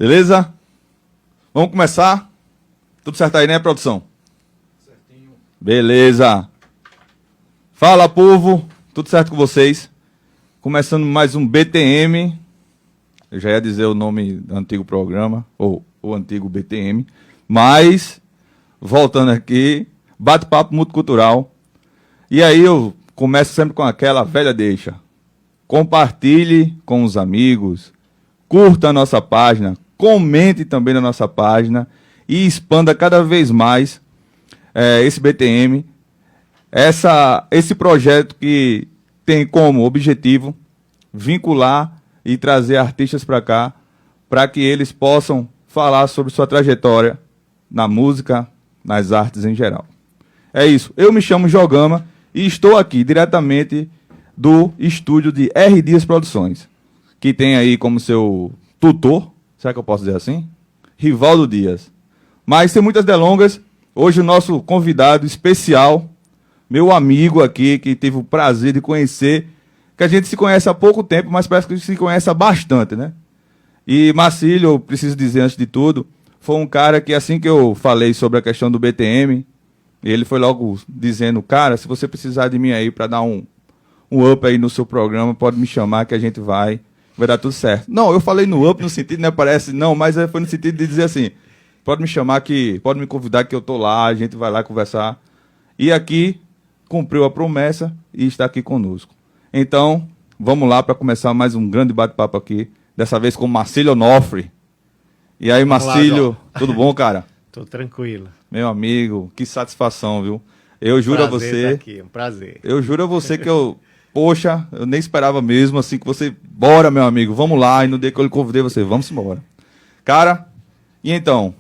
Beleza? Vamos começar? Tudo certo aí, né, produção? Certinho. Beleza. Fala, povo. Tudo certo com vocês? Começando mais um BTM. Eu já ia dizer o nome do antigo programa, ou o antigo BTM. Mas, voltando aqui, bate-papo multicultural. E aí eu começo sempre com aquela velha deixa. Compartilhe com os amigos, curta a nossa página, comente também na nossa página e expanda cada vez mais esse BTM, esse projeto que tem como objetivo vincular e trazer artistas para cá, para que eles possam falar sobre sua trajetória na música, nas artes em geral. É isso. Eu me chamo Jogama e estou aqui diretamente do estúdio de R. Dias Produções, que tem aí como seu tutor, será que eu posso dizer assim? Rivaldo Dias. Mas sem muitas delongas, hoje o nosso convidado especial, meu amigo aqui, que teve o prazer de conhecer, que a gente se conhece há pouco tempo, mas parece que a gente se conhece há bastante, né? E Marcílio, eu preciso dizer antes de tudo, foi um cara que assim que eu falei sobre a questão do BTM, ele foi logo dizendo, cara, se você precisar de mim aí para dar um up aí no seu programa, pode me chamar que a gente vai dar tudo certo. Não, eu falei no up no sentido, né, parece, não, mas foi no sentido de dizer assim, pode me chamar pode me convidar que eu tô lá, a gente vai lá conversar. E aqui cumpriu a promessa e está aqui conosco. Então, vamos lá para começar mais um grande bate-papo aqui, dessa vez com Marcílio Onofre. E aí, Marcílio, tudo bom, cara? Tô tranquilo. Meu amigo, que satisfação, viu? Eu juro a você... Tá aqui, um prazer. Eu juro a você que poxa, eu nem esperava mesmo, assim, que você... Bora, meu amigo, vamos lá. E no dia que eu lhe convidei você, vamos embora. Cara, e então?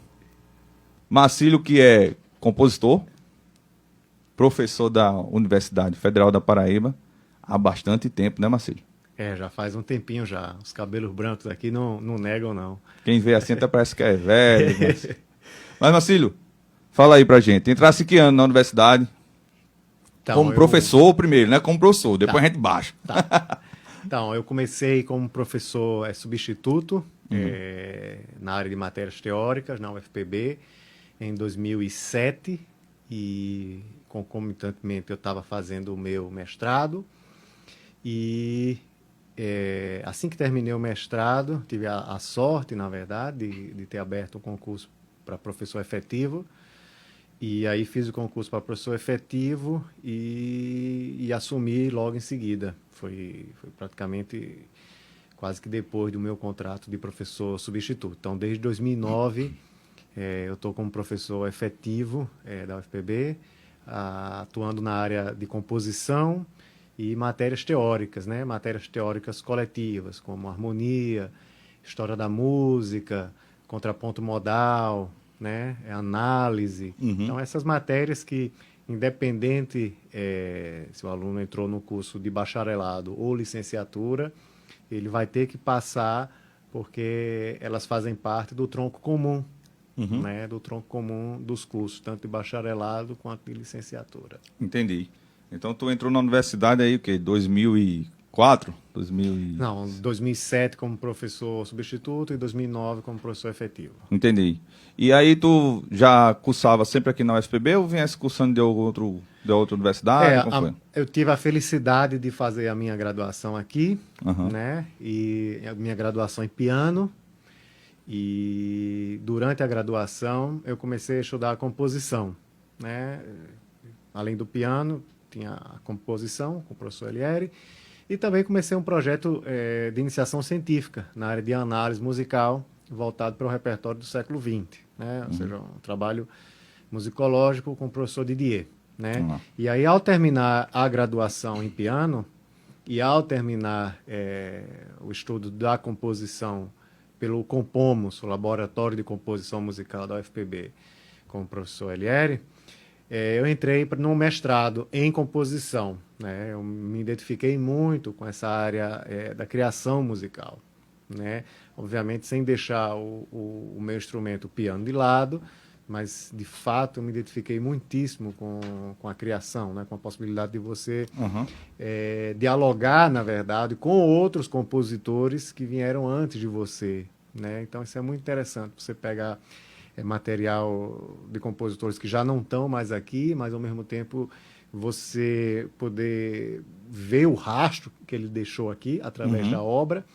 Marcílio, que é compositor, professor da Universidade Federal da Paraíba, há bastante tempo, né, Marcílio? Já faz um tempinho já. Os cabelos brancos aqui não negam, não. Quem vê assim até parece que é velho. Mas Marcílio, fala aí pra gente. Entrasse que ano na universidade? Então, como professor primeiro, né? Como professor, depois a gente baixa. Tá. Então, eu comecei como professor substituto na área de matérias teóricas, na UFPB, em 2007. E concomitantemente eu estava fazendo o meu mestrado. E assim que terminei o mestrado, tive a sorte, na verdade, de ter aberto um concurso para professor efetivo. E aí fiz o concurso para professor efetivo e assumi logo em seguida. Foi praticamente quase que depois do meu contrato de professor substituto. Então, desde 2009, eu estou como professor efetivo da UFPB, atuando na área de composição e matérias teóricas, né? Matérias teóricas coletivas, como harmonia, história da música, contraponto modal, né? Análise. Então, essas matérias que, independente se o aluno entrou no curso de bacharelado ou licenciatura, ele vai ter que passar porque elas fazem parte do tronco comum, né? Do tronco comum dos cursos, tanto de bacharelado quanto de licenciatura. Entendi. Então, tu entrou na universidade aí, o quê? 2004? Não, 2007 como professor substituto e 2009 como professor efetivo. Entendi. E aí tu já cursava sempre aqui na UFPB ou viesse cursando de outra universidade? Eu tive a felicidade de fazer a minha graduação aqui, né? E a minha graduação em piano. E durante a graduação eu comecei a estudar a composição, né? Além do piano, tinha a composição com o professor Elieri. E também comecei um projeto de iniciação científica na área de análise musical, voltado para o repertório do século XX, né? Ou seja, um trabalho musicológico com o professor Didier, né? E aí, ao terminar a graduação em piano e ao terminar o estudo da composição pelo Compomos, o Laboratório de Composição Musical da UFPB, com o professor Elieri, eu entrei no mestrado em composição, né? Eu me identifiquei muito com essa área da criação musical, né? Obviamente sem deixar o meu instrumento, o piano, de lado, mas de fato eu me identifiquei muitíssimo com a criação, né? Com a possibilidade de você dialogar, na verdade, com outros compositores que vieram antes de você, né? Então isso é muito interessante, você pegar material de compositores que já não estão mais aqui, mas ao mesmo tempo você poder ver o rastro que ele deixou aqui através Uhum. da obra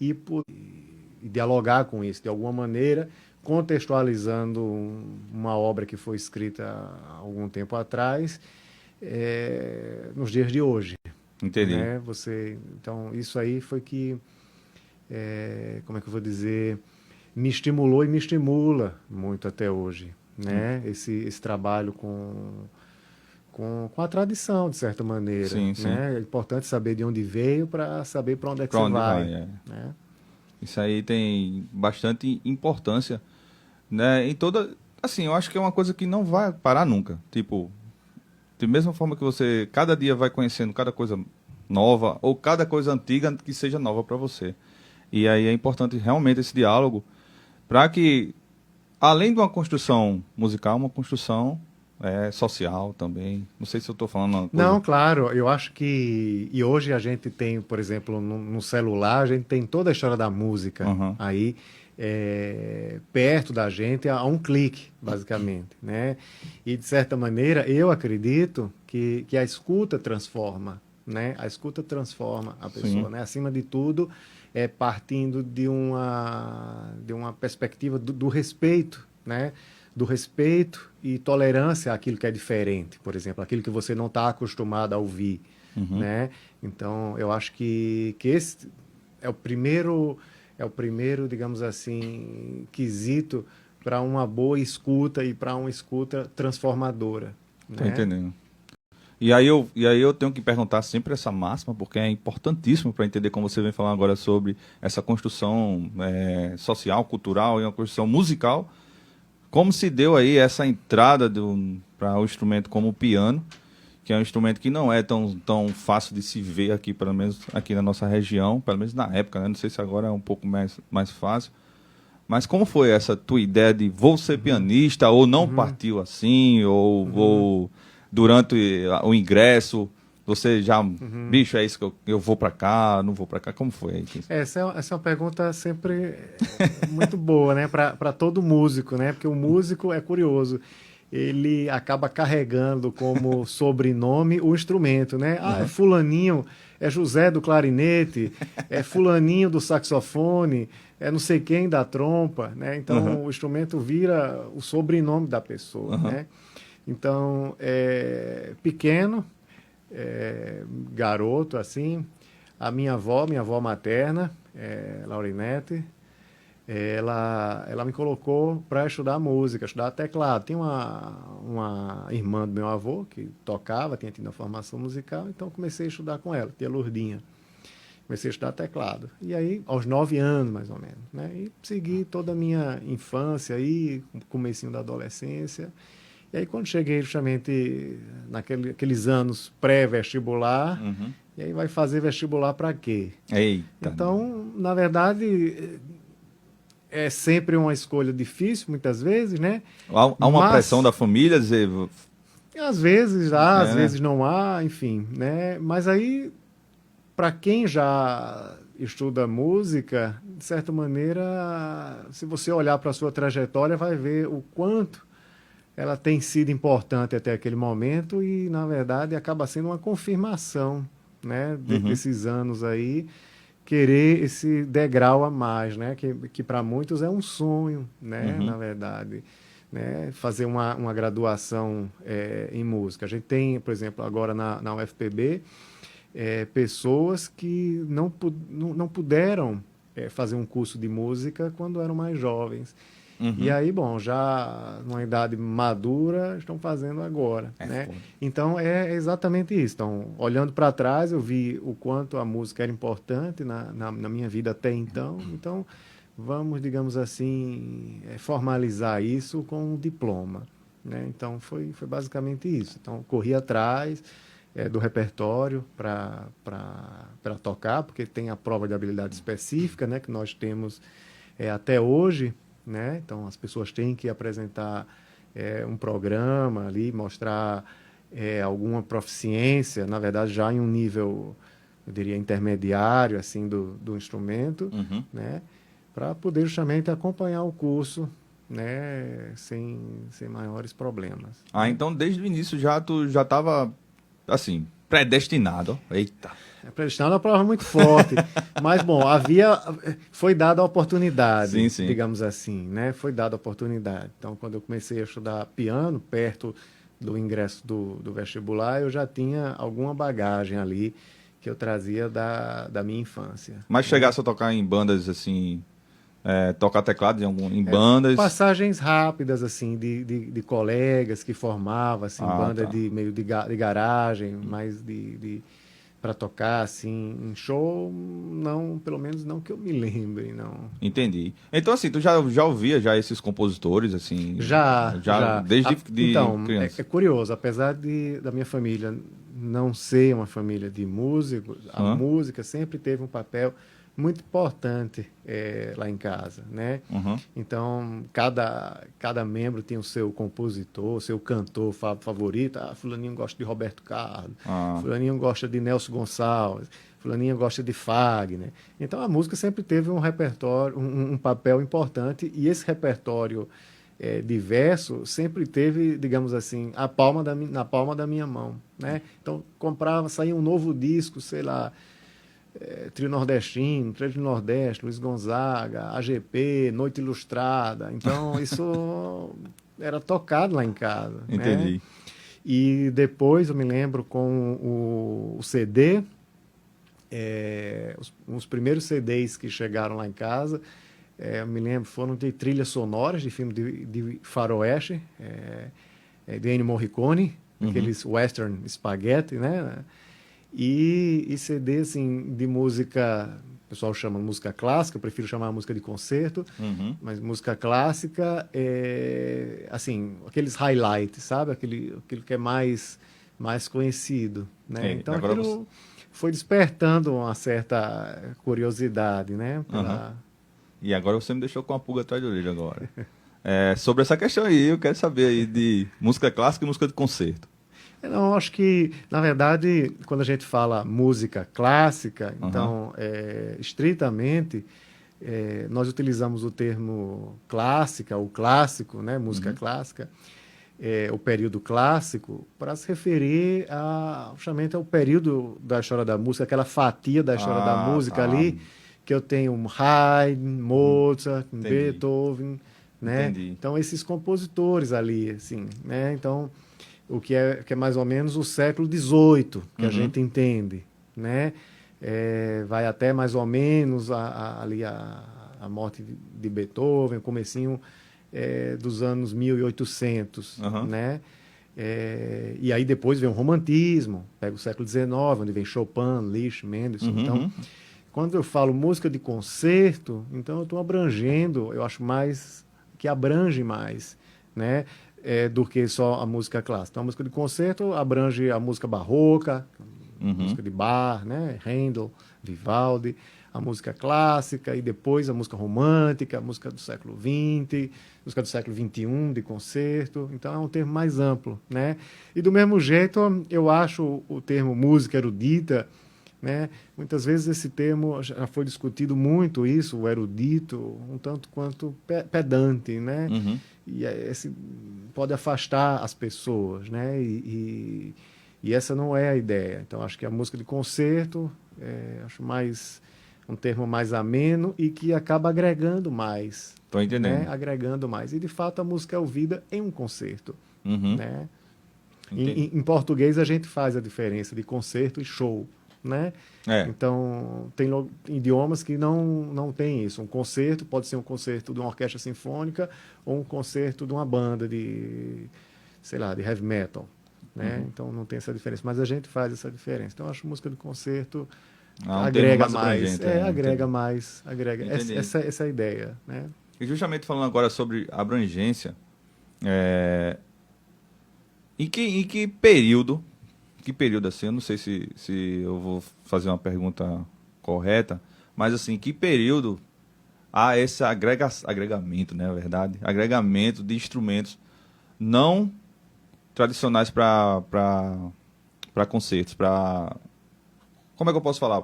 e dialogar com isso de alguma maneira, contextualizando uma obra que foi escrita há algum tempo atrás, nos dias de hoje, Entendi. né? Então isso aí foi que, como é que eu vou dizer, me estimulou e me estimula muito até hoje, né? Esse trabalho com a tradição, de certa maneira, Sim, sim. né? É importante saber de onde veio para saber para onde é que Pra você onde vai, vai, é. né? Isso aí tem bastante importância, né? Em toda, assim, eu acho que é uma coisa que não vai parar nunca. Tipo, de mesma forma que você cada dia vai conhecendo cada coisa nova ou cada coisa antiga que seja nova para você. E aí é importante realmente esse diálogo para que, além de uma construção musical, uma construção social também. Não sei se eu estou falando uma coisa. Não, claro, eu acho que. E hoje a gente tem, por exemplo, no celular, a gente tem toda a história da música Aham. aí perto da gente, a um clique, basicamente, né? E de certa maneira, eu acredito que a escuta transforma, né? A escuta transforma a pessoa, Sim. né? Acima de tudo, partindo de uma perspectiva do respeito, né? Do respeito e tolerância àquilo que é diferente, por exemplo, aquilo que você não está acostumado a ouvir, Uhum. né? Então, eu acho que esse é o primeiro, digamos assim, quesito para uma boa escuta e para uma escuta transformadora, Tô né? entendendo. E aí eu tenho que perguntar sempre essa máxima, porque é importantíssimo para entender como você vem falando agora sobre essa construção social, cultural e uma construção musical. Como se deu aí essa entrada para o instrumento como o piano, que é um instrumento que não é tão fácil de se ver aqui, pelo menos aqui na nossa região, pelo menos na época, né? Não sei se agora é um pouco mais fácil. Mas como foi essa tua ideia de vou ser pianista, ou não Uhum, partiu assim, uhum, ou durante o ingresso, você já, uhum. bicho, é isso que eu vou para cá, não vou para cá, como foi aí? Essa é uma pergunta sempre muito boa, né, para todo músico, né? Porque o músico é curioso. Ele acaba carregando como sobrenome o instrumento, né? Ah, é Aham, fulaninho, é José do clarinete, é fulaninho do saxofone, é não sei quem da trompa, né? aham, Então o instrumento vira o sobrenome da pessoa, aham, né? Então, pequeno, garoto, assim, a minha avó materna, Laurinete, ela me colocou para estudar música, estudar teclado. Tinha uma irmã do meu avô que tocava, tinha tido uma formação musical, então comecei a estudar com ela, tia Lourdinha. Comecei a estudar teclado. E aí, aos 9 anos, mais ou menos, né? E segui toda a minha infância aí, comecinho da adolescência. E aí, quando cheguei justamente naqueles anos pré-vestibular, uhum. e aí vai fazer vestibular para quê? Eita. Então, na verdade, é sempre uma escolha difícil, muitas vezes, né? Há uma pressão da Mas, família dizer, às vezes há, às né? vezes não há, enfim, né? Mas aí, para quem já estuda música, de certa maneira, se você olhar para a sua trajetória, vai ver o quanto ela tem sido importante até aquele momento e, na verdade, acaba sendo uma confirmação, né, Uhum, desses anos aí, querer esse degrau a mais, né, que para muitos é um sonho, né, uhum, na verdade, né, fazer uma graduação em música. A gente tem, por exemplo, agora na UFPB, pessoas que não puderam fazer um curso de música quando eram mais jovens. E uhum. aí, bom, já numa idade madura, estão fazendo agora, É né? foda. Então, é exatamente isso. Então, olhando para trás, eu vi o quanto a música era importante na minha vida até então. Então, vamos, digamos assim, formalizar isso com um diploma, né? Então, foi basicamente isso. Então, corri atrás do repertório para tocar, porque tem a prova de habilidade específica, né? Que nós temos até hoje, né? Então as pessoas têm que apresentar um programa ali, mostrar alguma proficiência, na verdade já em um nível, eu diria, intermediário assim do instrumento, Uhum. né? para poder justamente acompanhar o curso, né, sem maiores problemas. Então desde o início tu já estava, assim, predestinado. Ó. Eita. Predestinado é uma palavra muito forte, mas bom, foi dada a oportunidade, Sim. digamos assim, né? Foi dada a oportunidade. Então, quando eu comecei a estudar piano, perto do ingresso do vestibular, eu já tinha alguma bagagem ali que eu trazia da minha infância. Mas né? chegasse a tocar em bandas, assim, tocar teclado em bandas... Passagens rápidas, assim, de colegas que formavam, assim, banda Tá. de meio de garagem, mais para tocar, assim, em show, não, pelo menos não que eu me lembre, não. Entendi. Então, assim, tu já ouvia já esses compositores, assim, Já. desde de Então, criança? é curioso, apesar da minha família não ser uma família de músicos, a Hã? música sempre teve um papel muito importante lá em casa, né? Uhum. Então, cada membro tem o seu compositor, o seu cantor favorito. Ah, fulaninho gosta de Roberto Carlos, Ah, fulaninho gosta de Nelson Gonçalves, fulaninho gosta de Fagner. Então, a música sempre teve um repertório, um papel importante, e esse repertório diverso sempre teve, digamos assim, na palma da minha mão, né? Então, saía um novo disco, sei lá, Trio Nordestino, Trio do Nordeste, Luiz Gonzaga, AGP, Noite Ilustrada. Então, isso era tocado lá em casa, né? entendi. E depois eu me lembro com o CD, os primeiros CDs que chegaram lá em casa, eu me lembro, foram de trilhas sonoras de filme de faroeste, de Ennio Morricone, aqueles western spaghetti, né? E CD, assim, de música, o pessoal chama música clássica, eu prefiro chamar música de concerto, mas música clássica, assim, aqueles highlights, sabe? Aquilo que é mais conhecido, né? Então, agora aquilo foi despertando uma certa curiosidade, né? E agora você me deixou com a pulga atrás da orelha agora. Sobre essa questão aí, eu quero saber aí de música clássica e música de concerto. Não, acho que, na verdade, quando a gente fala música clássica, então, estritamente, nós utilizamos o termo clássica, o clássico, né, música clássica, o período clássico, para se referir justamente ao período da história da música, aquela fatia da história da música Tá. ali, que eu tenho Haydn, Mozart, Entendi. Beethoven, né? Entendi. Então, esses compositores ali, assim, né? Então, o que é mais ou menos o século XVIII, que a gente entende, né? Vai até mais ou menos ali a morte de Beethoven, comecinho dos anos 1800, né? E aí depois vem o romantismo, pega o século XIX, onde vem Chopin, Liszt, Mendelssohn. Então, quando eu falo música de concerto, então eu estou abrangendo, eu acho que abrange mais, né? Do que só a música clássica. Então, a música de concerto abrange a música barroca, música de Bach, né? Handel, Vivaldi, a música clássica e depois a música romântica, a música do século XX, música do século XXI de concerto. Então, é um termo mais amplo, né? E do mesmo jeito, eu acho o termo música erudita, né? Muitas vezes esse termo já foi discutido muito, isso, o erudito, um tanto quanto pedante, né? E esse pode afastar as pessoas, né? E essa não é a ideia. Então, acho que a música de concerto acho um termo mais ameno e que acaba agregando mais. Tô entendendo. Né? Agregando mais. E, de fato, a música é ouvida em um concerto, né? Em português, a gente faz a diferença de concerto e show, né? Então, tem idiomas que não tem isso. Um concerto pode ser um concerto de uma orquestra sinfônica ou um concerto de uma banda sei lá, de heavy metal, né? Então, não tem essa diferença. Mas a gente faz essa diferença. Então, eu acho música de concerto agrega mais. Agrega mais. Essa é a ideia, né? E justamente falando agora sobre abrangência, em que período... Que período assim, eu não sei se eu vou fazer uma pergunta correta, mas assim, que período há esse agregamento, né, na verdade, agregamento de instrumentos não tradicionais para concertos, como é que eu posso falar?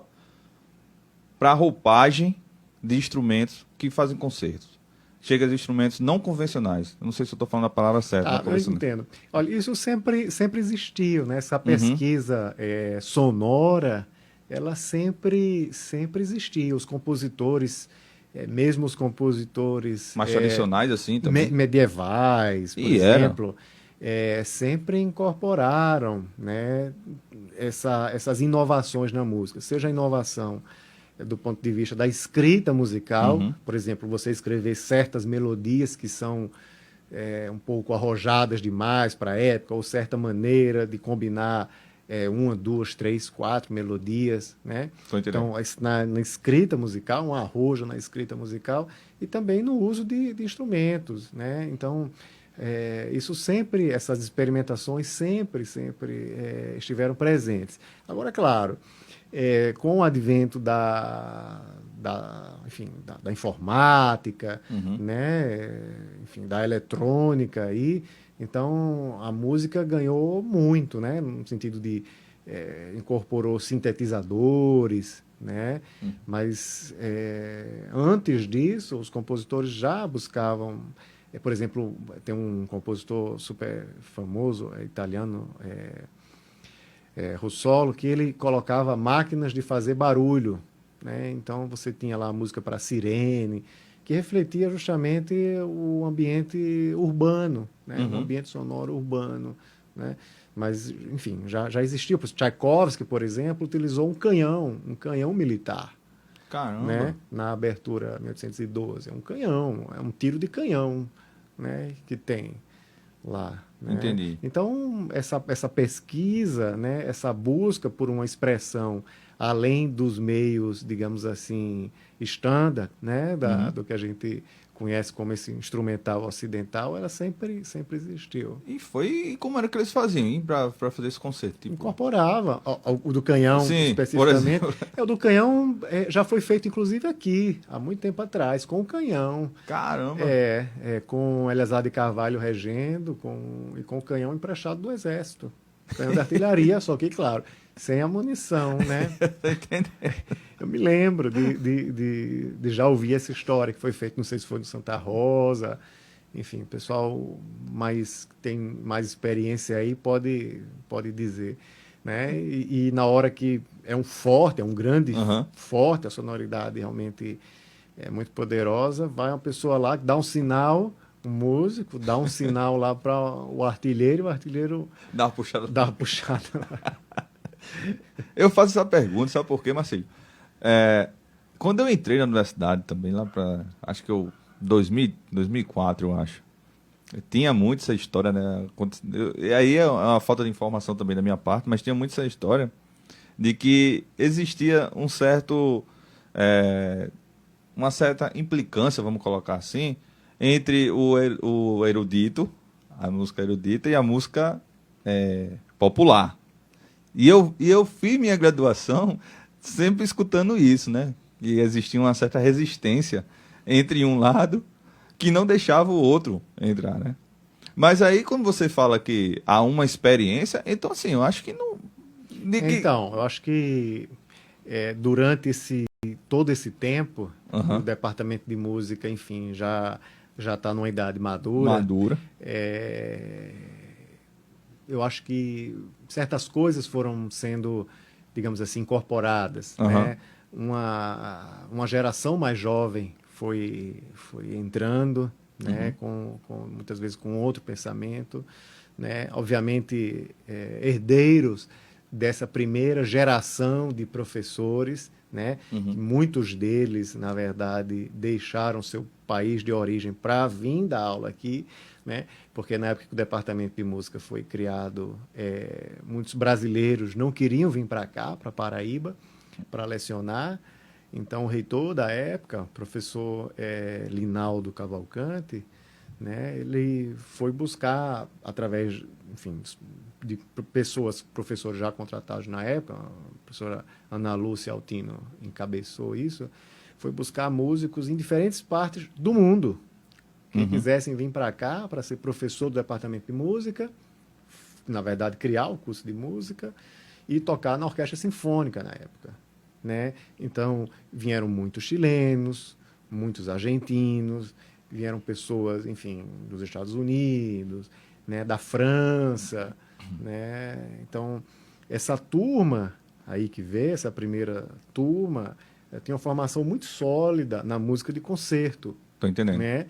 Para roupagem de instrumentos que fazem concertos. Chega de instrumentos não convencionais. Eu não sei se eu estou falando a palavra certa. Eu entendo. Olha, isso sempre existiu, né? Essa Uhum. pesquisa sonora, ela sempre existiu. Os compositores, mesmo os compositores Mais tradicionais, assim, também. medievais, por E era. exemplo, sempre incorporaram, né, essas inovações na música. Seja a inovação do ponto de vista da escrita musical, Uhum. por exemplo, você escrever certas melodias que são um pouco arrojadas demais para a época, ou certa maneira de combinar uma, duas, três, quatro melodias, né? Tô entendendo. Então, na escrita musical, um arrojo na escrita musical, e também no uso de instrumentos, né? Então, essas experimentações sempre estiveram presentes. Agora, claro, com o advento enfim, da informática, Uhum. né? Enfim, da eletrônica aí, então a música ganhou muito, né? No sentido de incorporou sintetizadores, né? Mas antes disso, os compositores já buscavam, por exemplo, tem um compositor super famoso, italiano, Russolo, que ele colocava máquinas de fazer barulho, né? Então você tinha lá a música para sirene, que refletia justamente o ambiente urbano, né? O ambiente sonoro urbano, né? Mas, enfim, já existia. Tchaikovsky, por exemplo, utilizou um canhão militar, Caramba. né? Na abertura 1812. É um canhão, é um tiro de canhão, né? Que tem lá, né? Entendi. Então, essa pesquisa, né? Essa busca por uma expressão além dos meios, digamos assim, standard, né? Do que a gente conhece como esse instrumental ocidental, ela sempre existiu. E como era que eles faziam para fazer esse concerto? Tipo... Incorporava. O do canhão, Sim, por especificamente. exemplo. O do canhão já foi feito, inclusive, aqui, há muito tempo atrás, com o canhão. Caramba. Com Eleazar de Carvalho regendo e com o canhão emprestado do Exército. Canhão de artilharia, só que, claro, sem a munição, né? Tá entendendo? Eu me lembro de já ouvir essa história que foi feita, não sei se foi no Santa Rosa, enfim, o pessoal tem mais experiência aí pode dizer, né? E na hora que é um grande forte, a sonoridade realmente é muito poderosa, vai uma pessoa lá que dá um sinal, um músico, dá um sinal lá para o artilheiro Dá uma puxada. dá uma puxada. Eu faço essa pergunta, sabe por quê, Marcelo? Quando eu entrei na universidade também, lá para, acho que 2004, eu acho. Tinha muito essa história, né? E aí é uma falta de informação também da minha parte, mas tinha muito essa história de que existia uma certa implicância, vamos colocar assim, entre o erudito, a música erudita e a música popular. E eu fiz minha graduação sempre escutando isso, né? E existia uma certa resistência entre um lado que não deixava o outro entrar, né? Mas aí, quando você fala que há uma experiência, então assim, eu acho que não... Então, eu acho que durante todo esse tempo, o departamento de música, enfim, já está numa idade madura. Eu acho que certas coisas foram sendo, digamos assim, incorporadas, né? Uma geração mais jovem foi entrando, né? Muitas vezes com outro pensamento, né? Obviamente, herdeiros dessa primeira geração de professores, né? Muitos deles, na verdade, deixaram seu país de origem para vir dar aula aqui, né? Porque na época que o departamento de música foi criado, muitos brasileiros não queriam vir para cá, para Paraíba, para lecionar. Então, o reitor da época, o professor Linaldo Cavalcante, né, ele foi buscar, através, enfim, de professores já contratados na época, a professora Ana Lúcia Altino encabeçou isso, foi buscar músicos em diferentes partes do mundo que quisessem vir para cá para ser professor do departamento de música, na verdade, criar o curso de música e tocar na orquestra sinfônica na época. né? Então, vieram muitos chilenos, muitos argentinos, vieram pessoas, enfim, dos Estados Unidos, né, da França, né? Então, essa turma aí que veio, essa primeira turma, tem uma formação muito sólida na música de concerto, Tô entendendo. né?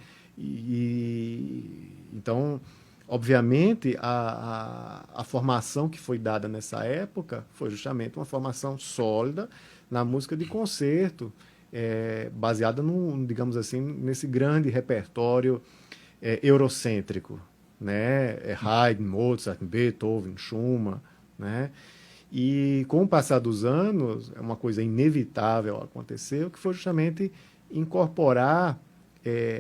Então, obviamente, a formação que foi dada nessa época foi justamente uma formação sólida na música de concerto, baseada num, digamos assim, nesse grande repertório eurocêntrico, né? Haydn, Mozart, Beethoven, Schumann, né? E com o passar dos anos, é uma coisa inevitável acontecer, que foi justamente incorporar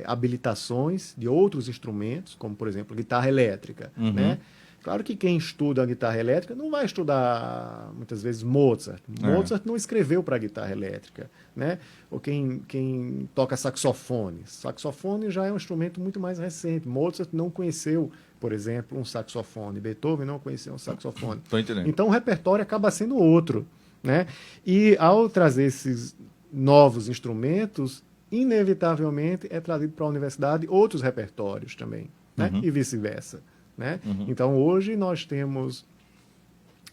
habilitações de outros instrumentos, como, por exemplo, guitarra elétrica, né? Claro que quem estuda a guitarra elétrica não vai estudar, muitas vezes, Mozart. Mozart não escreveu para guitarra elétrica, né? Ou quem toca saxofone. Saxofone já é um instrumento muito mais recente. Mozart não conheceu, por exemplo, um saxofone. Beethoven não conheceu um saxofone. Tô entendendo. Então, o repertório acaba sendo outro, né? E, ao trazer esses novos instrumentos, inevitavelmente é trazido para a universidade outros repertórios também, né? E vice-versa, né? Então, hoje nós temos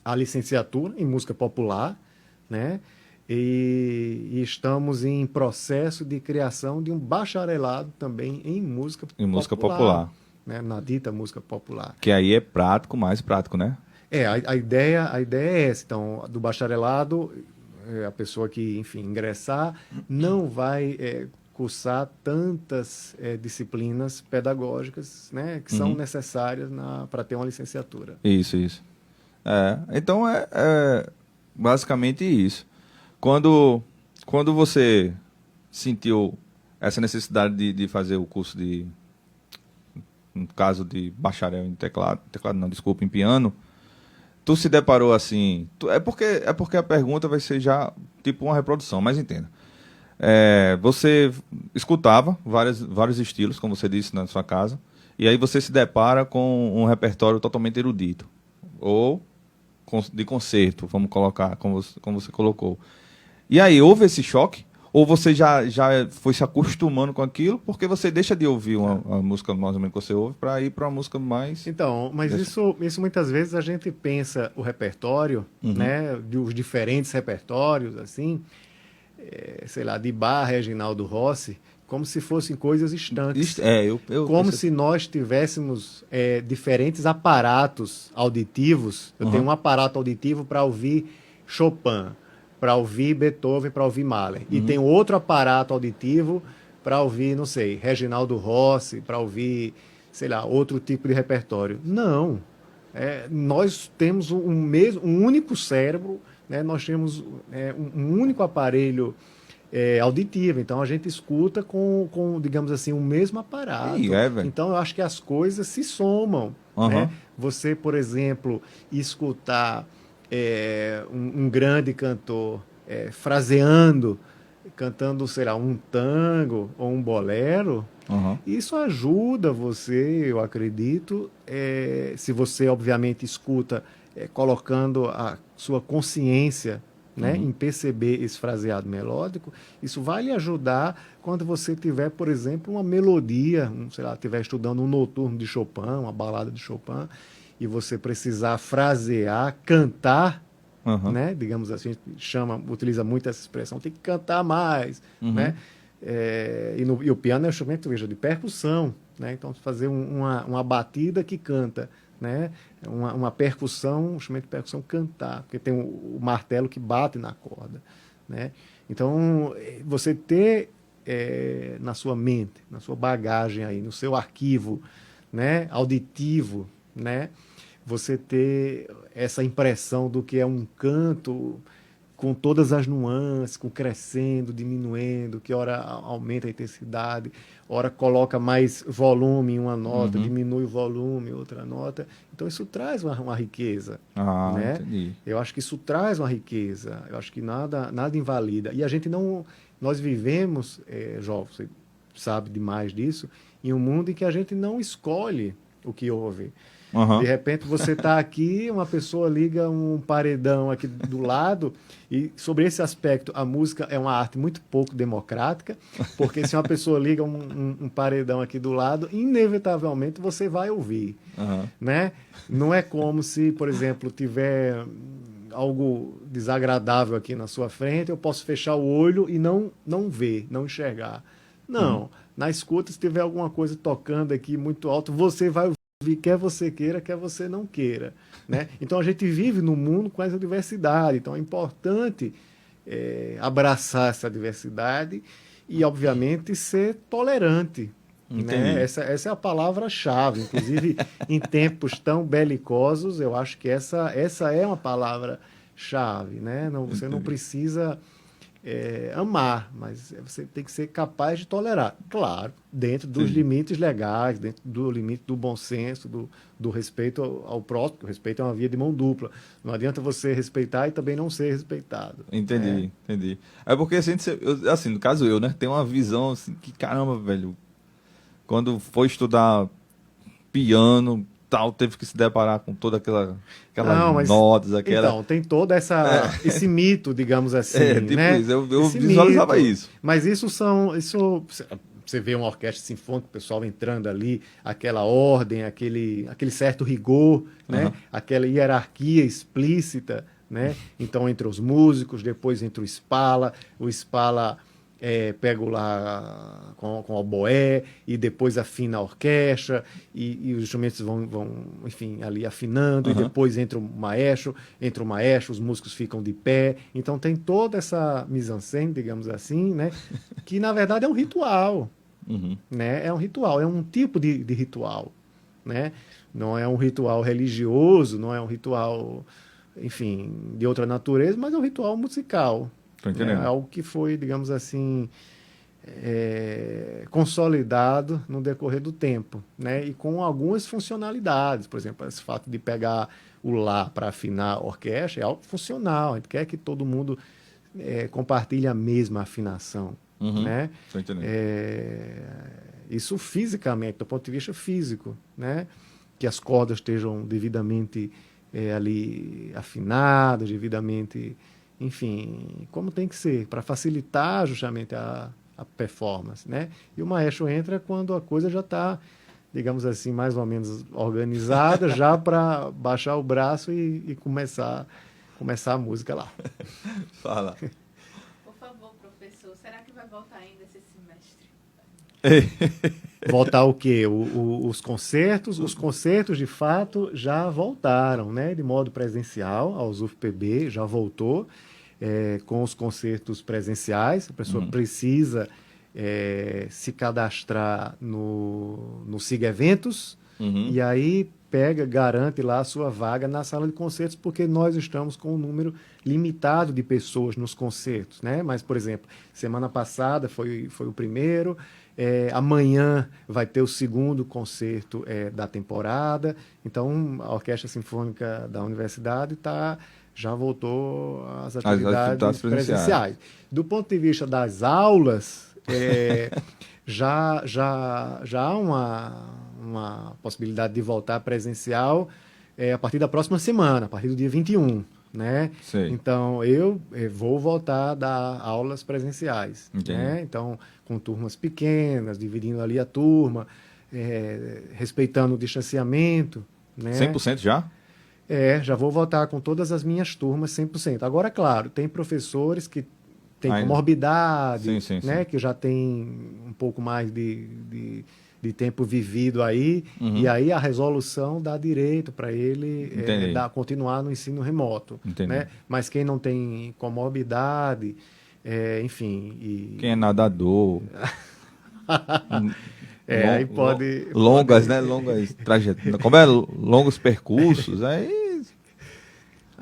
a licenciatura em música popular, né? E estamos em processo de criação de um bacharelado também em música música popular, né? Na dita música popular. Que aí é prático, mais prático, né? A ideia é essa. Então, do bacharelado, a pessoa que, enfim, ingressar não vai cursar tantas disciplinas pedagógicas, né, que são necessárias para ter uma licenciatura. Isso. Então é basicamente isso. Quando você sentiu essa necessidade de fazer o curso no caso de bacharel em teclado não, desculpa, em piano, tu se deparou assim, é porque a pergunta vai ser já tipo uma reprodução, mas entenda. Você escutava vários estilos, como você disse na sua casa, e aí você se depara com um repertório totalmente erudito, ou de concerto, vamos colocar, como você colocou. E aí, houve esse choque? Ou você já foi se acostumando com aquilo, porque você deixa de ouvir uma música mais ou menos que você ouve para ir para uma música mais... Então, mas isso muitas vezes a gente pensa o repertório, né, os diferentes repertórios, assim, sei lá, de Bach, Reginaldo Rossi, como se fossem coisas distantes. Como se nós tivéssemos diferentes aparatos auditivos. Eu tenho um aparato auditivo para ouvir Chopin, para ouvir Beethoven, para ouvir Mahler. E tem outro aparato auditivo para ouvir, não sei, Reginaldo Rossi, para ouvir, sei lá, outro tipo de repertório. Não. Nós temos um único cérebro, né? Nós temos um único aparelho auditivo. Então, a gente escuta com, digamos assim, o mesmo aparato. Então, eu acho que as coisas se somam. Né? Você, por exemplo, escutar... um grande cantor fraseando, cantando, sei lá, um tango ou um bolero, isso ajuda você, eu acredito, se você, obviamente, escuta colocando a sua consciência, né, em perceber esse fraseado melódico, isso vai lhe ajudar quando você tiver, por exemplo, uma melodia, sei lá, estiver estudando um noturno de Chopin, uma balada de Chopin, e você precisar frasear, cantar, né? Digamos assim, a gente utiliza muito essa expressão, tem que cantar mais, né? E o piano é um instrumento, veja, de percussão, né? Então, fazer uma batida que canta, né? Uma percussão, um instrumento de percussão cantar, porque tem o martelo que bate na corda, né? Então, você ter na sua mente, na sua bagagem aí, no seu arquivo, né, auditivo, né, você ter essa impressão do que é um canto com todas as nuances, com crescendo, diminuindo, que hora aumenta a intensidade, hora coloca mais volume em uma nota, diminui o volume em outra nota. Então isso traz uma riqueza. Né? Entendi. Eu acho que isso traz uma riqueza. Eu acho que nada invalida. E a gente não... Nós vivemos, João, você sabe demais disso, em um mundo em que a gente não escolhe o que ouve. Aham. De repente você está aqui, uma pessoa liga um paredão aqui do lado, e sobre esse aspecto, a música é uma arte muito pouco democrática, porque se uma pessoa liga um paredão aqui do lado, inevitavelmente você vai ouvir, Aham. né? Não é como se, por exemplo, tiver algo desagradável aqui na sua frente, eu posso fechar o olho e não ver, não enxergar. Não, na escuta, se tiver alguma coisa tocando aqui muito alto, você vai ouvir, quer você queira, quer você não queira, né? Então a gente vive num mundo com essa diversidade, então é importante abraçar essa diversidade e, obviamente, ser tolerante. Entendi. Né? Essa é a palavra-chave. Inclusive, em tempos tão belicosos, eu acho que essa é uma palavra-chave. Né? Não, você não Entendi. precisa amar, mas você tem que ser capaz de tolerar. Claro, dentro dos Sim. limites legais, dentro do limite do bom senso, do respeito ao próximo, porque o respeito é uma via de mão dupla. Não adianta você respeitar e também não ser respeitado. Entendi, Né? entendi. É porque assim, assim, no caso eu, né, tenho uma visão assim que caramba, velho, quando foi estudar piano, tal, teve que se deparar com toda aquelas Não, mas notas, aquela então tem todo esse mito, digamos assim, tipo né? isso, eu Esse visualizava mito. isso. Mas isso você vê uma orquestra sinfônica, o pessoal entrando ali, aquela ordem, aquele certo rigor, né? Aham. Aquela hierarquia explícita, né? Então entre os músicos, depois entre o Spala pega lá com o oboé e depois afina a orquestra e os instrumentos vão, enfim, ali afinando e Aham. depois entra o maestro, os músicos ficam de pé. Então tem toda essa mise-en-scène, digamos assim, né? Que na verdade é um ritual, Uhum. né? É um ritual, é um tipo de ritual, né? Não é um ritual religioso, não é um ritual, enfim, de outra natureza, mas é um ritual musical, Tô né? entendendo. Algo que foi, digamos assim, consolidado no decorrer do tempo, né? E com algumas funcionalidades, por exemplo, esse fato de pegar o lá para afinar a orquestra é algo funcional. A gente quer que todo mundo compartilhe a mesma afinação, Uhum. né? Tô entendendo. É, isso fisicamente, do ponto de vista físico, né? Que as cordas estejam devidamente ali afinadas, devidamente, enfim, como tem que ser, para facilitar justamente a performance, né? E o maestro entra quando a coisa já está, digamos assim, mais ou menos organizada, já para baixar o braço e começar a música lá. Fala. Por favor, professor, será que vai voltar ainda esse semestre? Voltar o quê? Os concertos? Os concertos, de fato, já voltaram, né? De modo presencial, aos UFPB, já voltou com os concertos presenciais. A pessoa Uhum. precisa se cadastrar no SIG Eventos Uhum. e aí garante lá a sua vaga na sala de concertos, porque nós estamos com um número limitado de pessoas nos concertos, né? Mas, por exemplo, semana passada foi o primeiro, amanhã vai ter o segundo concerto da temporada, então a Orquestra Sinfônica da Universidade já voltou às As atividades atividades presenciais. presenciais. Do ponto de vista das aulas, já há uma possibilidade de voltar presencial a partir da próxima semana, a partir do dia 21, né? Sei. Então, eu vou voltar a dar aulas presenciais, Entendi. né? Então, com turmas pequenas, dividindo ali a turma, respeitando o distanciamento, né? 100% já? Já vou voltar com todas as minhas turmas 100%. Agora, claro, tem professores que têm Ainda. comorbidade, Sim, né? sim. Que já tem um pouco mais de tempo vivido aí, Uhum. e aí a resolução dá direito para ele Entendi. continuar no ensino remoto, Entendi. né? Mas quem não tem comorbidade, enfim... Quem é nadador, aí pode... longas, né? Longas trajetórias. Como é? Longos percursos. Aí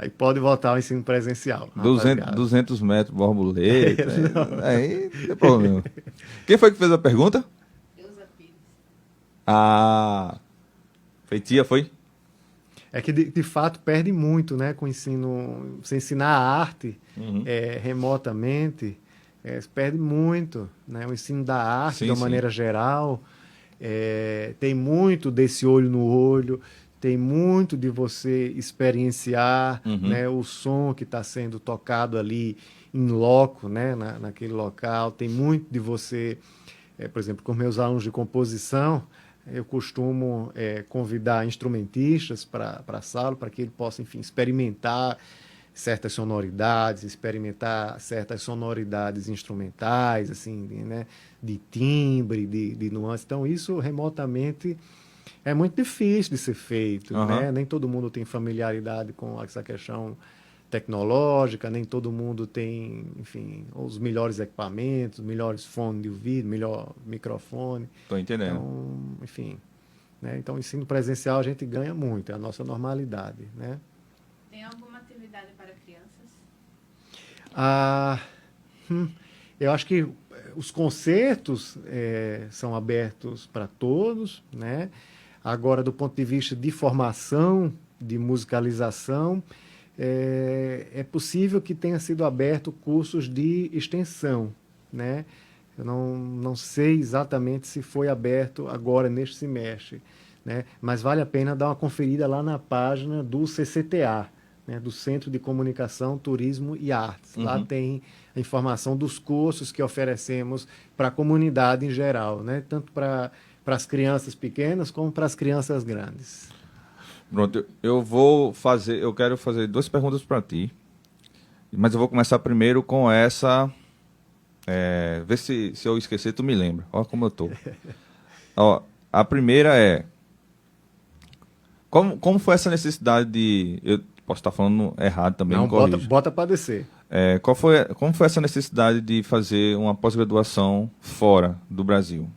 Aí pode voltar ao ensino presencial, 200, rapaziada. 200 metros borboleta. Aí não tem problema. Quem foi que fez a pergunta? Eusa Pires. Ah, Feitia, foi? É que, de fato, perde muito, né, com o ensino... Você ensinar a arte Uhum. remotamente, se perde muito, né? O ensino da arte, Sim, de uma sim. maneira geral, tem muito desse olho no olho, tem muito de você experienciar, Uhum. né, o som que está sendo tocado ali em loco, né, naquele local. Tem muito de você, por exemplo, com meus alunos de composição, eu costumo convidar instrumentistas para a sala, para que ele possa, enfim, experimentar certas sonoridades, experimentar certas sonoridades instrumentais, assim, né, de timbre, de nuances. Então, isso remotamente é muito difícil de ser feito, Aham. né? Nem todo mundo tem familiaridade com essa questão tecnológica, nem todo mundo tem, enfim, os melhores equipamentos, melhores fones de ouvido, melhor microfone. Tô entendendo. Então, enfim, né? Então, o ensino presencial a gente ganha muito, é a nossa normalidade, né? Tem alguma atividade para crianças? Ah, eu acho que os concertos são abertos para todos, né? Agora, do ponto de vista de formação, de musicalização, é possível que tenha sido aberto cursos de extensão, né? Eu não sei exatamente se foi aberto agora neste semestre, né? Mas vale a pena dar uma conferida lá na página do CCTA, né? Do Centro de Comunicação, Turismo e Artes. Lá Uhum. tem a informação dos cursos que oferecemos para a comunidade em geral, né? Tanto para as crianças pequenas como para as crianças grandes. Pronto, eu quero fazer duas perguntas para ti, mas eu vou começar primeiro com essa, vê se eu esquecer, tu me lembra, ó como eu tô. Ó, a primeira é, como foi essa necessidade de, eu posso estar falando errado também, Não, me corrija. bota para descer. Como foi essa necessidade de fazer uma pós-graduação fora do Brasil?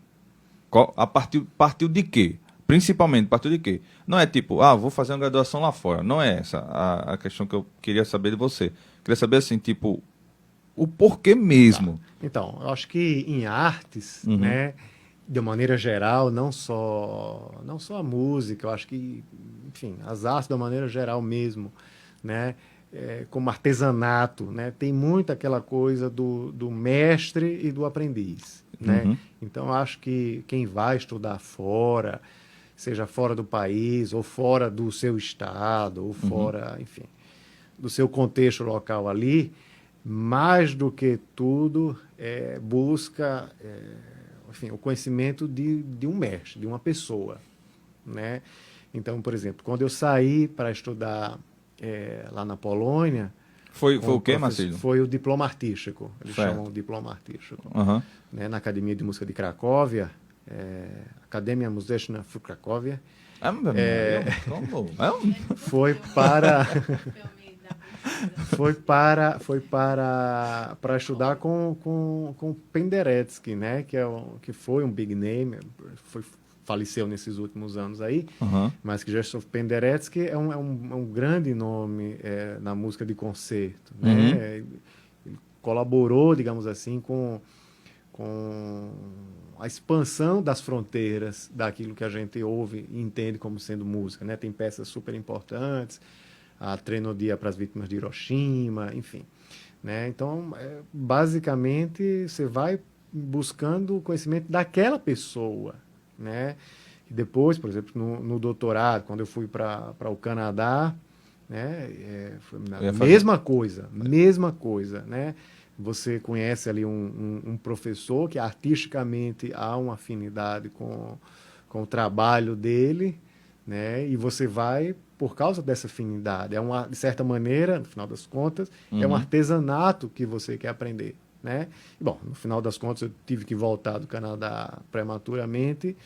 Partiu de quê? Principalmente, partiu de quê? Não é tipo, vou fazer uma graduação lá fora. Não é essa a questão que eu queria saber de você. Queria saber, assim, tipo, o porquê mesmo. Então, eu acho que em artes, Uhum. né, de maneira geral, não só a música, eu acho que, enfim, as artes de uma maneira geral mesmo, né, como artesanato, né, tem muito aquela coisa do mestre e do aprendiz, né? Uhum. Então, eu acho que quem vai estudar fora, seja fora do país, ou fora do seu estado, ou fora, enfim, do seu contexto local ali, mais do que tudo, busca enfim, o conhecimento de um mestre, de uma pessoa, né? Então, por exemplo, quando eu saí para estudar lá na Polônia, Foi o quê, Marcelo? foi o diploma artístico, eles Certo. chamam de diploma artístico, Aham. né? Na Academia de Música de Cracóvia, Academia Muzyczna w Cracóvia, foi para para estudar com Penderecki, né? Que foi um big name, faleceu nesses últimos anos aí, Aham. mas que Krzysztof Penderecki é um grande nome na música de concerto, né? Ele colaborou, digamos assim, com a expansão das fronteiras daquilo que a gente ouve e entende como sendo música, né? Tem peças super importantes, a Trenodia para as vítimas de Hiroshima, enfim, né? Então, basicamente, você vai buscando o conhecimento daquela pessoa, né? E depois, por exemplo, no doutorado, quando eu fui para o Canadá, né? Foi a mesma coisa, né? Você conhece ali um professor que artisticamente há uma afinidade com o trabalho dele, né? E você vai por causa dessa afinidade. De certa maneira, no final das contas, é um artesanato que você quer aprender, né? E, bom, no final das contas, eu tive que voltar do Canadá prematuramente,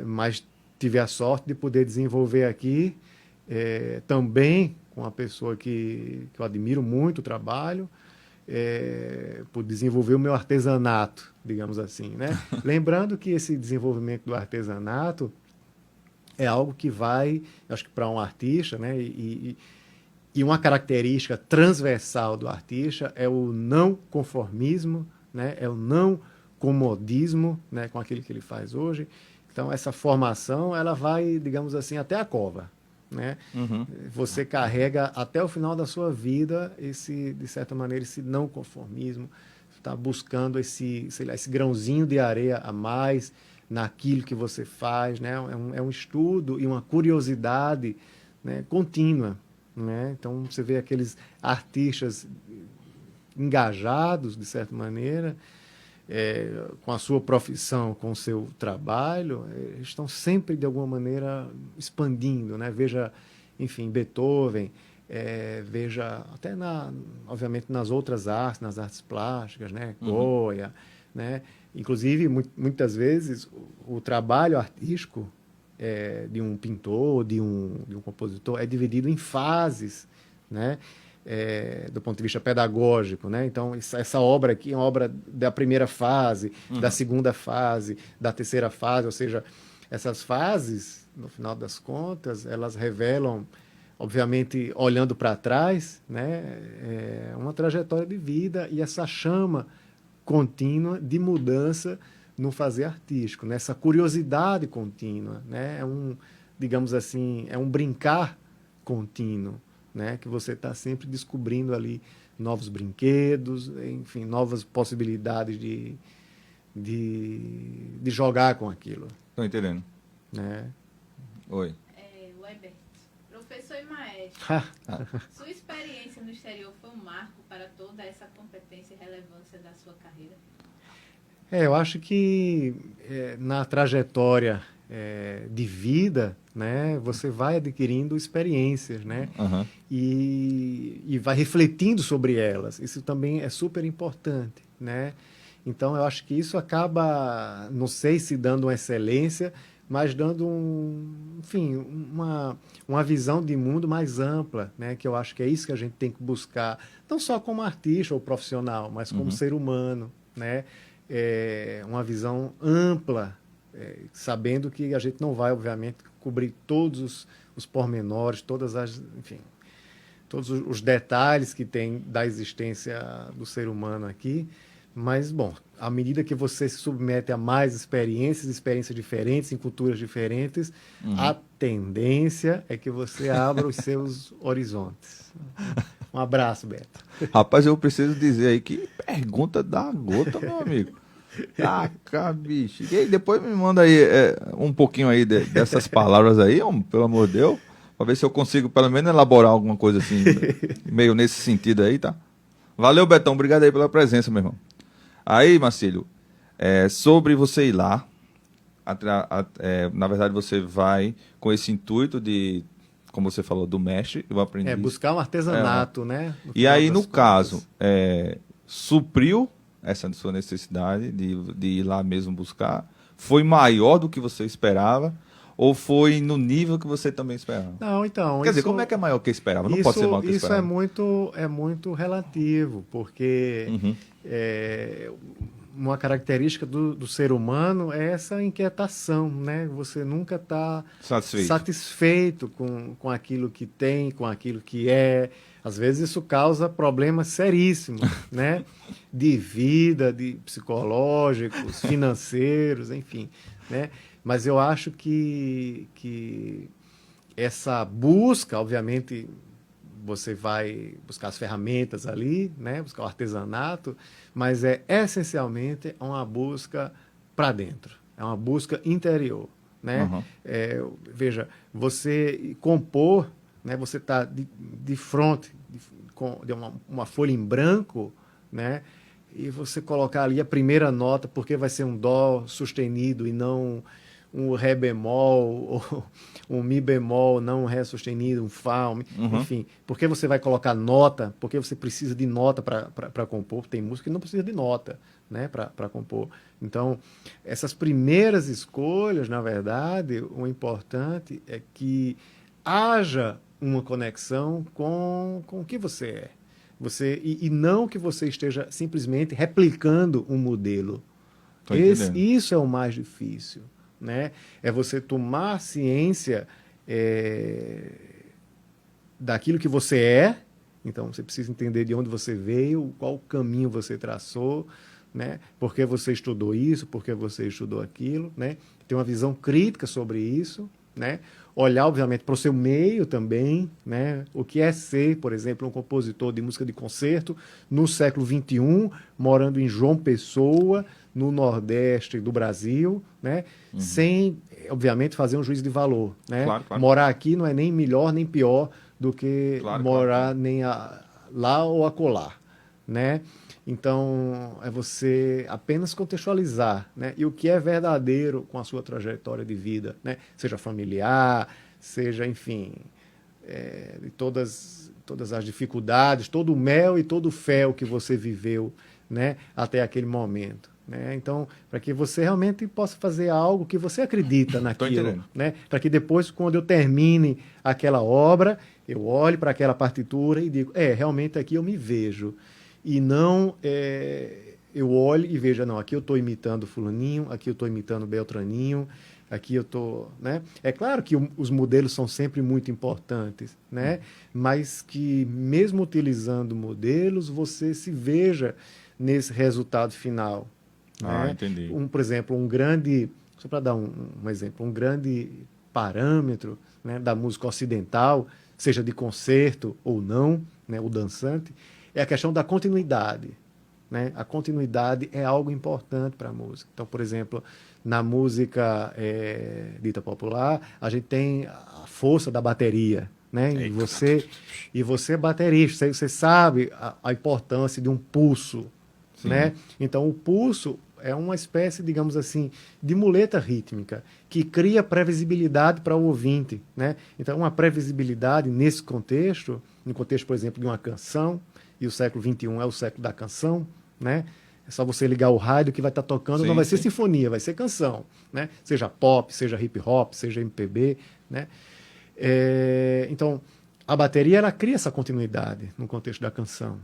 mas tive a sorte de poder desenvolver aqui também com uma pessoa que eu admiro muito o trabalho, por desenvolver o meu artesanato, digamos assim, né? Lembrando que esse desenvolvimento do artesanato é algo que vai, acho que para um artista, né? E uma característica transversal do artista é o não conformismo, né? É o não comodismo, né? Com aquilo que ele faz hoje. Então, essa formação, ela vai, digamos assim, até a cova, né? Você carrega até o final da sua vida de certa maneira, esse não conformismo, está buscando esse grãozinho de areia a mais, naquilo que você faz, né? É um estudo e uma curiosidade, né, contínua, né? Então, você vê aqueles artistas engajados, de certa maneira, com a sua profissão, com o seu trabalho, estão sempre, de alguma maneira, expandindo, né? Veja, enfim, Beethoven, veja até, obviamente, nas outras artes, nas artes plásticas, né? Goya, né? Inclusive, muitas vezes, o trabalho artístico de um pintor, de um compositor, é dividido em fases, né? Do ponto de vista pedagógico, né? Então, essa obra aqui é uma obra da primeira fase, da segunda fase, da terceira fase, ou seja, essas fases, no final das contas, elas revelam, obviamente, olhando para trás, né, uma trajetória de vida e essa chama contínua de mudança no fazer artístico, né? Essa curiosidade contínua, né? Digamos assim, é um brincar contínuo, né? Que você está sempre descobrindo ali novos brinquedos, enfim, novas possibilidades de jogar com aquilo. Estou entendendo. Né? Oi. Weber, professor e maestro, sua experiência no exterior foi um marco para toda essa competência e relevância da sua carreira? Eu acho que na trajetória de vida, né, você vai adquirindo experiências, né, e vai refletindo sobre elas. Isso também é super importante, né? Então, eu acho que isso acaba, não sei se dando uma excelência, mas dando enfim, uma visão de mundo mais ampla, né? Que eu acho que é isso que a gente tem que buscar, não só como artista ou profissional, mas como ser humano, né? Uma visão ampla, sabendo que a gente não vai, obviamente, cobrir todos os pormenores, enfim, todos os detalhes que tem da existência do ser humano aqui. Mas, bom, à medida que você se submete a mais experiências diferentes, em culturas diferentes, a tendência é que você abra os seus horizontes. Um abraço, Beto. Rapaz, eu preciso dizer aí que pergunta da gota, meu amigo. Taca, bicho. E aí, depois me manda aí um pouquinho aí dessas palavras aí, pelo amor de Deus, para ver se eu consigo pelo menos elaborar alguma coisa assim, meio nesse sentido aí, tá? Valeu, Betão. Obrigado aí pela presença, meu irmão. Aí, Marcílio, sobre você ir lá, na verdade você vai com esse intuito de, como você falou, do mestre, eu aprendi. Buscar um artesanato, né? E aí, no caso, supriu essa sua necessidade de ir lá mesmo buscar? Foi maior do que você esperava? Ou foi no nível que você também esperava? Não, então... Quer dizer, como é que é maior que esperava? Não pode ser maior que esperava. Isso é muito relativo, porque uma característica do ser humano é essa inquietação, né? Você nunca está satisfeito com aquilo que tem, com aquilo que é. Às vezes isso causa problemas seríssimos, né? De vida, de psicológicos, financeiros, enfim, né? Mas eu acho que essa busca, obviamente, você vai buscar as ferramentas ali, né? Buscar o artesanato, mas essencialmente uma busca para dentro, é uma busca interior, né? Veja, você compor, né? Você está de frente com uma folha em branco, né? E você colocar ali a primeira nota, porque vai ser um dó sustenido e não um ré bemol, ou um mi bemol, não um ré sustenido, um fá, enfim. Por que você vai colocar nota? Porque você precisa de nota para compor. Tem música que não precisa de nota, né, para compor. Então, essas primeiras escolhas, na verdade, o importante é que haja uma conexão com o que você é. E não que você esteja simplesmente replicando um modelo. Isso é o mais difícil. Né? É você tomar ciência daquilo que você é. Então, você precisa entender de onde você veio, qual caminho você traçou, né? Por que você estudou isso, por que você estudou aquilo, né? Ter uma visão crítica sobre isso, né? Olhar, obviamente, para o seu meio também, né? O que é ser, por exemplo, um compositor de música de concerto no século XXI, morando em João Pessoa, no Nordeste do Brasil, né? Sem, obviamente, fazer um juízo de valor, né? Claro, claro. Morar aqui não é nem melhor nem pior do que Claro, morar nem lá ou acolá, né? Então, é você apenas contextualizar, né? E o que é verdadeiro com a sua trajetória de vida, né? Seja familiar, seja, enfim, de todas as dificuldades, todo o mel e todo o fel que você viveu, né? Até aquele momento, né? Então, para que você realmente possa fazer algo que você acredita naquilo, entendendo. né? Para que depois, quando eu termine aquela obra, eu olhe para aquela partitura e digo, realmente aqui eu me vejo. E não eu olho e veja, não, aqui eu estou imitando fulaninho, aqui eu estou imitando Beltraninho, aqui eu estou, né? É claro que os modelos são sempre muito importantes, né? Mas que mesmo utilizando modelos, você se veja nesse resultado final. Ah, Né? entendi. Por exemplo, só para dar um exemplo, um grande parâmetro, né, da música ocidental, seja de concerto ou não, né, o dançante, é a questão da continuidade. Né? A continuidade é algo importante para a música. Então, por exemplo, na música dita popular, a gente tem a força da bateria. Né? E você é baterista, você sabe a importância de um pulso. Né? Então, o pulso é uma espécie, digamos assim, de muleta rítmica que cria previsibilidade para o ouvinte. Né? Então, uma previsibilidade nesse contexto, no contexto, por exemplo, de uma canção, e o século XXI é o século da canção, né? É só você ligar o rádio que vai estar tocando, não vai ser sinfonia, vai ser canção, né? Seja pop, seja hip hop, seja MPB, né? Então, a bateria ela cria essa continuidade no contexto da canção,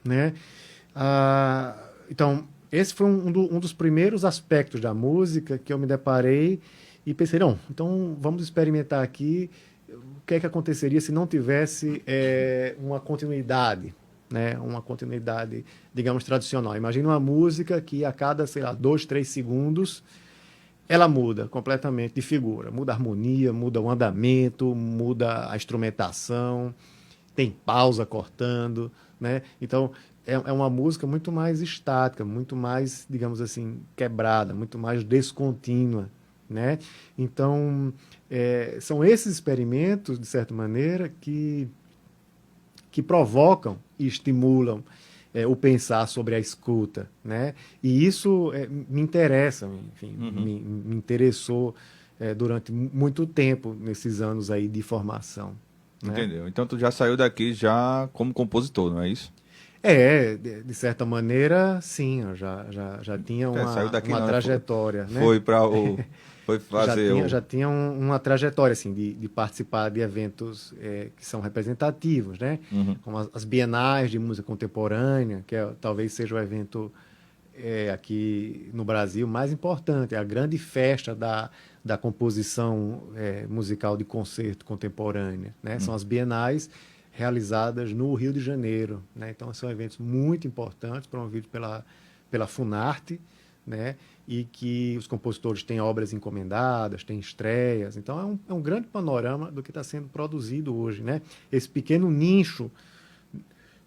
né? Então, esse foi um dos primeiros aspectos da música que eu me deparei e pensei, não, então vamos experimentar aqui o que é que aconteceria se não tivesse uma continuidade, né? Uma continuidade, digamos, tradicional. Imagina uma música que a cada, sei lá, 2, 3 segundos, ela muda completamente de figura. Muda a harmonia, muda o andamento, muda a instrumentação, tem pausa cortando, né? Então, é uma música muito mais estática, muito mais, digamos assim, quebrada, muito mais descontínua, né? Então, são esses experimentos, de certa maneira, que provocam e estimulam o pensar sobre a escuta, né? E isso me interessa, enfim, me interessou durante muito tempo nesses anos aí de formação. Né? Entendeu? Então tu já saiu daqui já como compositor, não é isso? De certa maneira, sim, eu já tinha Saiu daqui uma não, trajetória, né? Foi para o foi fazer já tinha uma trajetória assim de participar de eventos que são representativos, né? Como as bienais de música contemporânea, que talvez seja o evento aqui no Brasil mais importante, é a grande festa da composição musical de concerto contemporânea, né? São as bienais realizadas no Rio de Janeiro, né? Então são eventos muito importantes promovidos pela Funarte, né? E que os compositores têm obras encomendadas, têm estreias. Então é um grande panorama do que está sendo produzido hoje, né? Esse pequeno nicho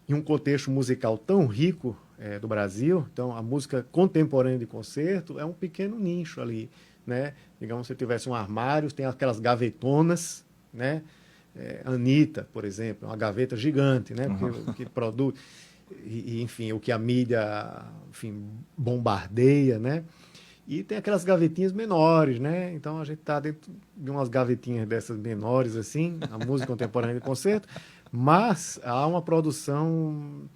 em um contexto musical tão rico do Brasil. Então a música contemporânea de concerto é um pequeno nicho ali, né? Digamos, se tivesse um armário, tem aquelas gavetonas, né? Anitta, por exemplo, uma gaveta gigante, né? Que produz, enfim, o que a mídia, enfim, bombardeia, né? E tem aquelas gavetinhas menores, né? Então a gente está dentro de umas gavetinhas dessas menores, assim, a música contemporânea de concerto, mas há uma produção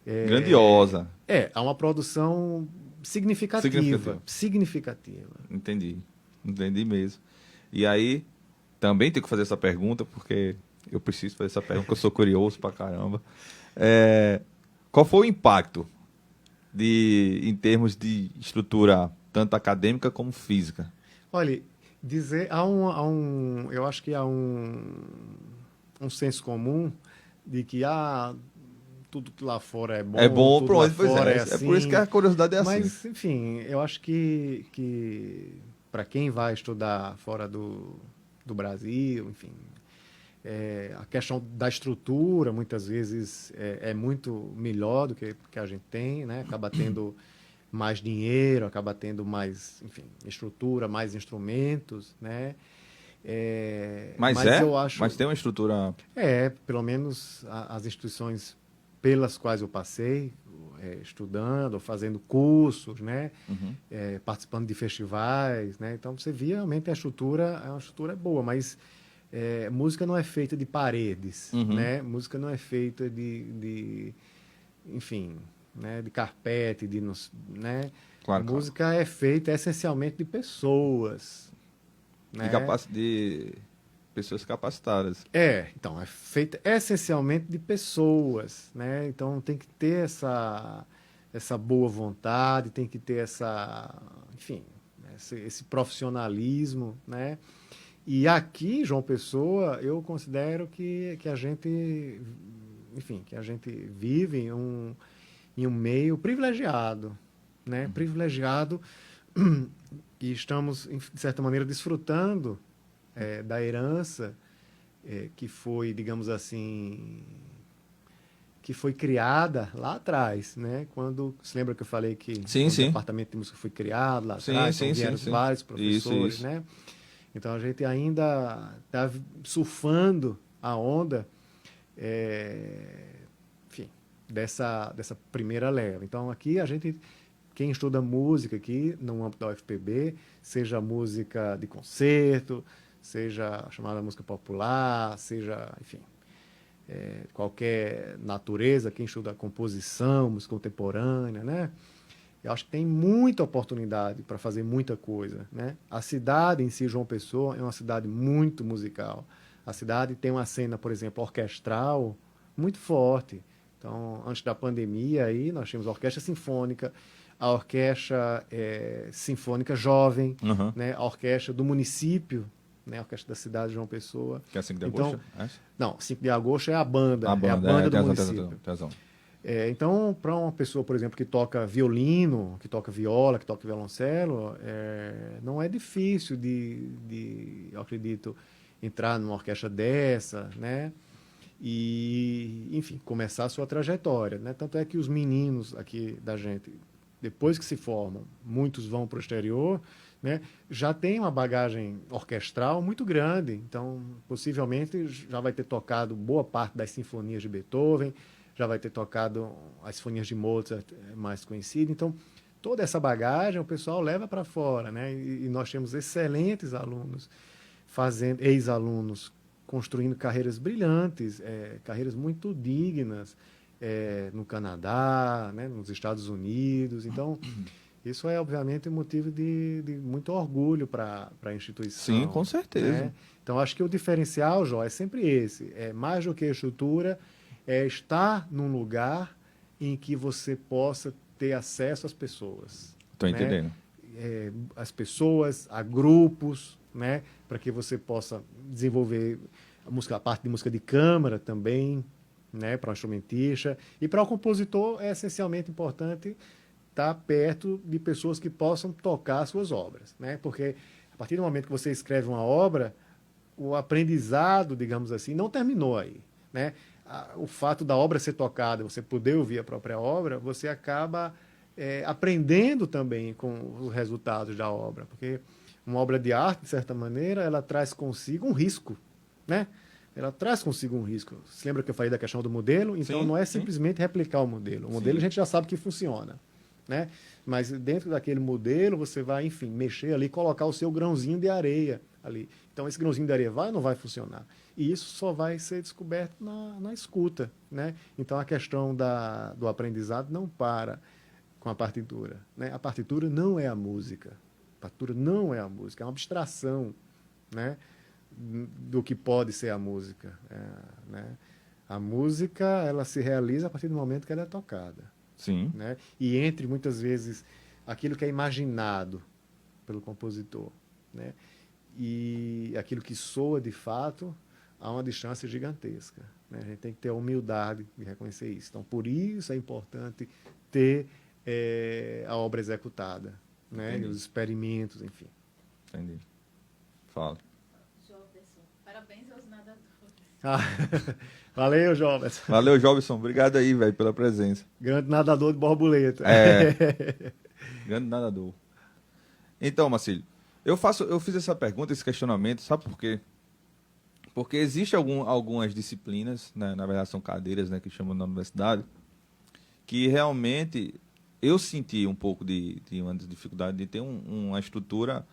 grandiosa. Há uma produção significativa. Entendi mesmo. E aí também tenho que fazer essa pergunta, porque eu preciso fazer essa pergunta, porque eu sou curioso pra caramba. Qual foi o impacto em termos de estrutura, tanto acadêmica como física? Olha, eu acho que há um senso comum de que tudo que lá fora é bom. É bom, tudo pronto, lá pois fora é. assim. É por isso que a curiosidade é assim. Mas, enfim, eu acho que para quem vai estudar fora do do Brasil, enfim. A questão da estrutura, muitas vezes, é muito melhor do que a gente tem, né? Acaba tendo mais dinheiro, acaba tendo mais, enfim, estrutura, mais instrumentos, né? Mas eu acho... Mas tem uma estrutura... pelo menos as instituições pelas quais eu passei, estudando, fazendo cursos, né? Participando de festivais, né? Então você via realmente a estrutura é uma estrutura boa, mas música não é feita de paredes, né? Música não é feita enfim, né? De carpete, né? Claro, Música é feita essencialmente de pessoas, né? De pessoas capacitadas. Então, é feita essencialmente de pessoas, né? Então tem que ter essa boa vontade, tem que ter enfim, esse profissionalismo, né? E aqui, João Pessoa, eu considero que a gente, enfim, que a gente vive em um meio privilegiado, né? Privilegiado, e estamos, de certa maneira, desfrutando da herança que foi, digamos assim, que foi criada lá atrás, né? Quando, se lembra que eu falei que Sim, o sim. departamento de música foi criado lá Sim, atrás, sim, então vieram sim. vários professores, Isso. né? Então a gente ainda está surfando a onda, enfim, dessa primeira leva. Então aqui quem estuda música aqui no âmbito da UFPB, seja música de concerto, seja chamada música popular, seja, enfim, qualquer natureza, quem estuda composição, música contemporânea, né? Eu acho que tem muita oportunidade para fazer muita coisa, né? A cidade em si, João Pessoa, é uma cidade muito musical. A cidade tem uma cena, por exemplo, orquestral muito forte. Então, antes da pandemia, aí, nós tínhamos a orquestra sinfônica, a orquestra sinfônica jovem, né? A orquestra do município, né? A orquestra da cidade de João Pessoa. Que é 5 de Então, agosto? não, 5 de agosto é a banda, A banda, do tem município. razão. Então, para uma pessoa, por exemplo, que toca violino, que toca viola, que toca violoncelo, não é difícil eu acredito, entrar numa orquestra dessa, né? E, enfim, começar a sua trajetória, né? Tanto é que os meninos aqui da gente, depois que se formam, muitos vão para o exterior, né? Já tem uma bagagem orquestral muito grande. Então, possivelmente, já vai ter tocado boa parte das sinfonias de Beethoven, já vai ter tocado as sinfonias de Mozart, mais conhecidas. Então, toda essa bagagem o pessoal leva para fora, né? E nós temos excelentes alunos, ex-alunos, construindo carreiras brilhantes, carreiras muito dignas, no Canadá, né? Nos Estados Unidos. Então, isso é, obviamente, motivo de muito orgulho para a instituição. Sim, com certeza. Né? Então, acho que o diferencial, Jó, é sempre esse. É mais do que a estrutura, é estar num lugar em que você possa ter acesso às pessoas. Estou né? entendendo. As pessoas, a grupos, né? Para que você possa desenvolver a parte de música de câmara também, né? Para o instrumentista. E para o compositor é essencialmente importante estar perto de pessoas que possam tocar as suas obras, né? Porque a partir do momento que você escreve uma obra, o aprendizado, digamos assim, não terminou aí, né? O fato da obra ser tocada, você poder ouvir a própria obra, você acaba aprendendo também com os resultados da obra, porque uma obra de arte, de certa maneira, ela traz consigo um risco, né? Ela traz consigo um risco. Você lembra que eu falei da questão do modelo? Então, Sim, não é sim. simplesmente replicar o modelo. O modelo a gente já sabe que funciona, né? Mas dentro daquele modelo, você vai, enfim, mexer ali, colocar o seu grãozinho de areia ali. Então, esse grãozinho de areia vai ou não vai funcionar? E isso só vai ser descoberto na escuta, né? Então, a questão do aprendizado não para com a partitura, né? A partitura não é a música. A partitura não é a música, é uma abstração, né? Do que pode ser a música, né? A música, ela se realiza a partir do momento que ela é tocada. Sim. Né? E entre, muitas vezes, aquilo que é imaginado pelo compositor, né? E aquilo que soa de fato, há uma distância gigantesca, né? A gente tem que ter a humildade de reconhecer isso. Então, por isso é importante ter a obra executada, né? E os experimentos, enfim. Entendi. Fala. Jovem, Ah, valeu, Jobs. Valeu, Jobson. Obrigado aí, velho, pela presença. Grande nadador de borboleta. Grande nadador. Então, Marcílio, eu fiz essa pergunta, esse questionamento, sabe por quê? Porque existem algumas disciplinas, né, na verdade são cadeiras, né, que chamam na universidade, que realmente eu senti um pouco de uma dificuldade de ter uma estrutura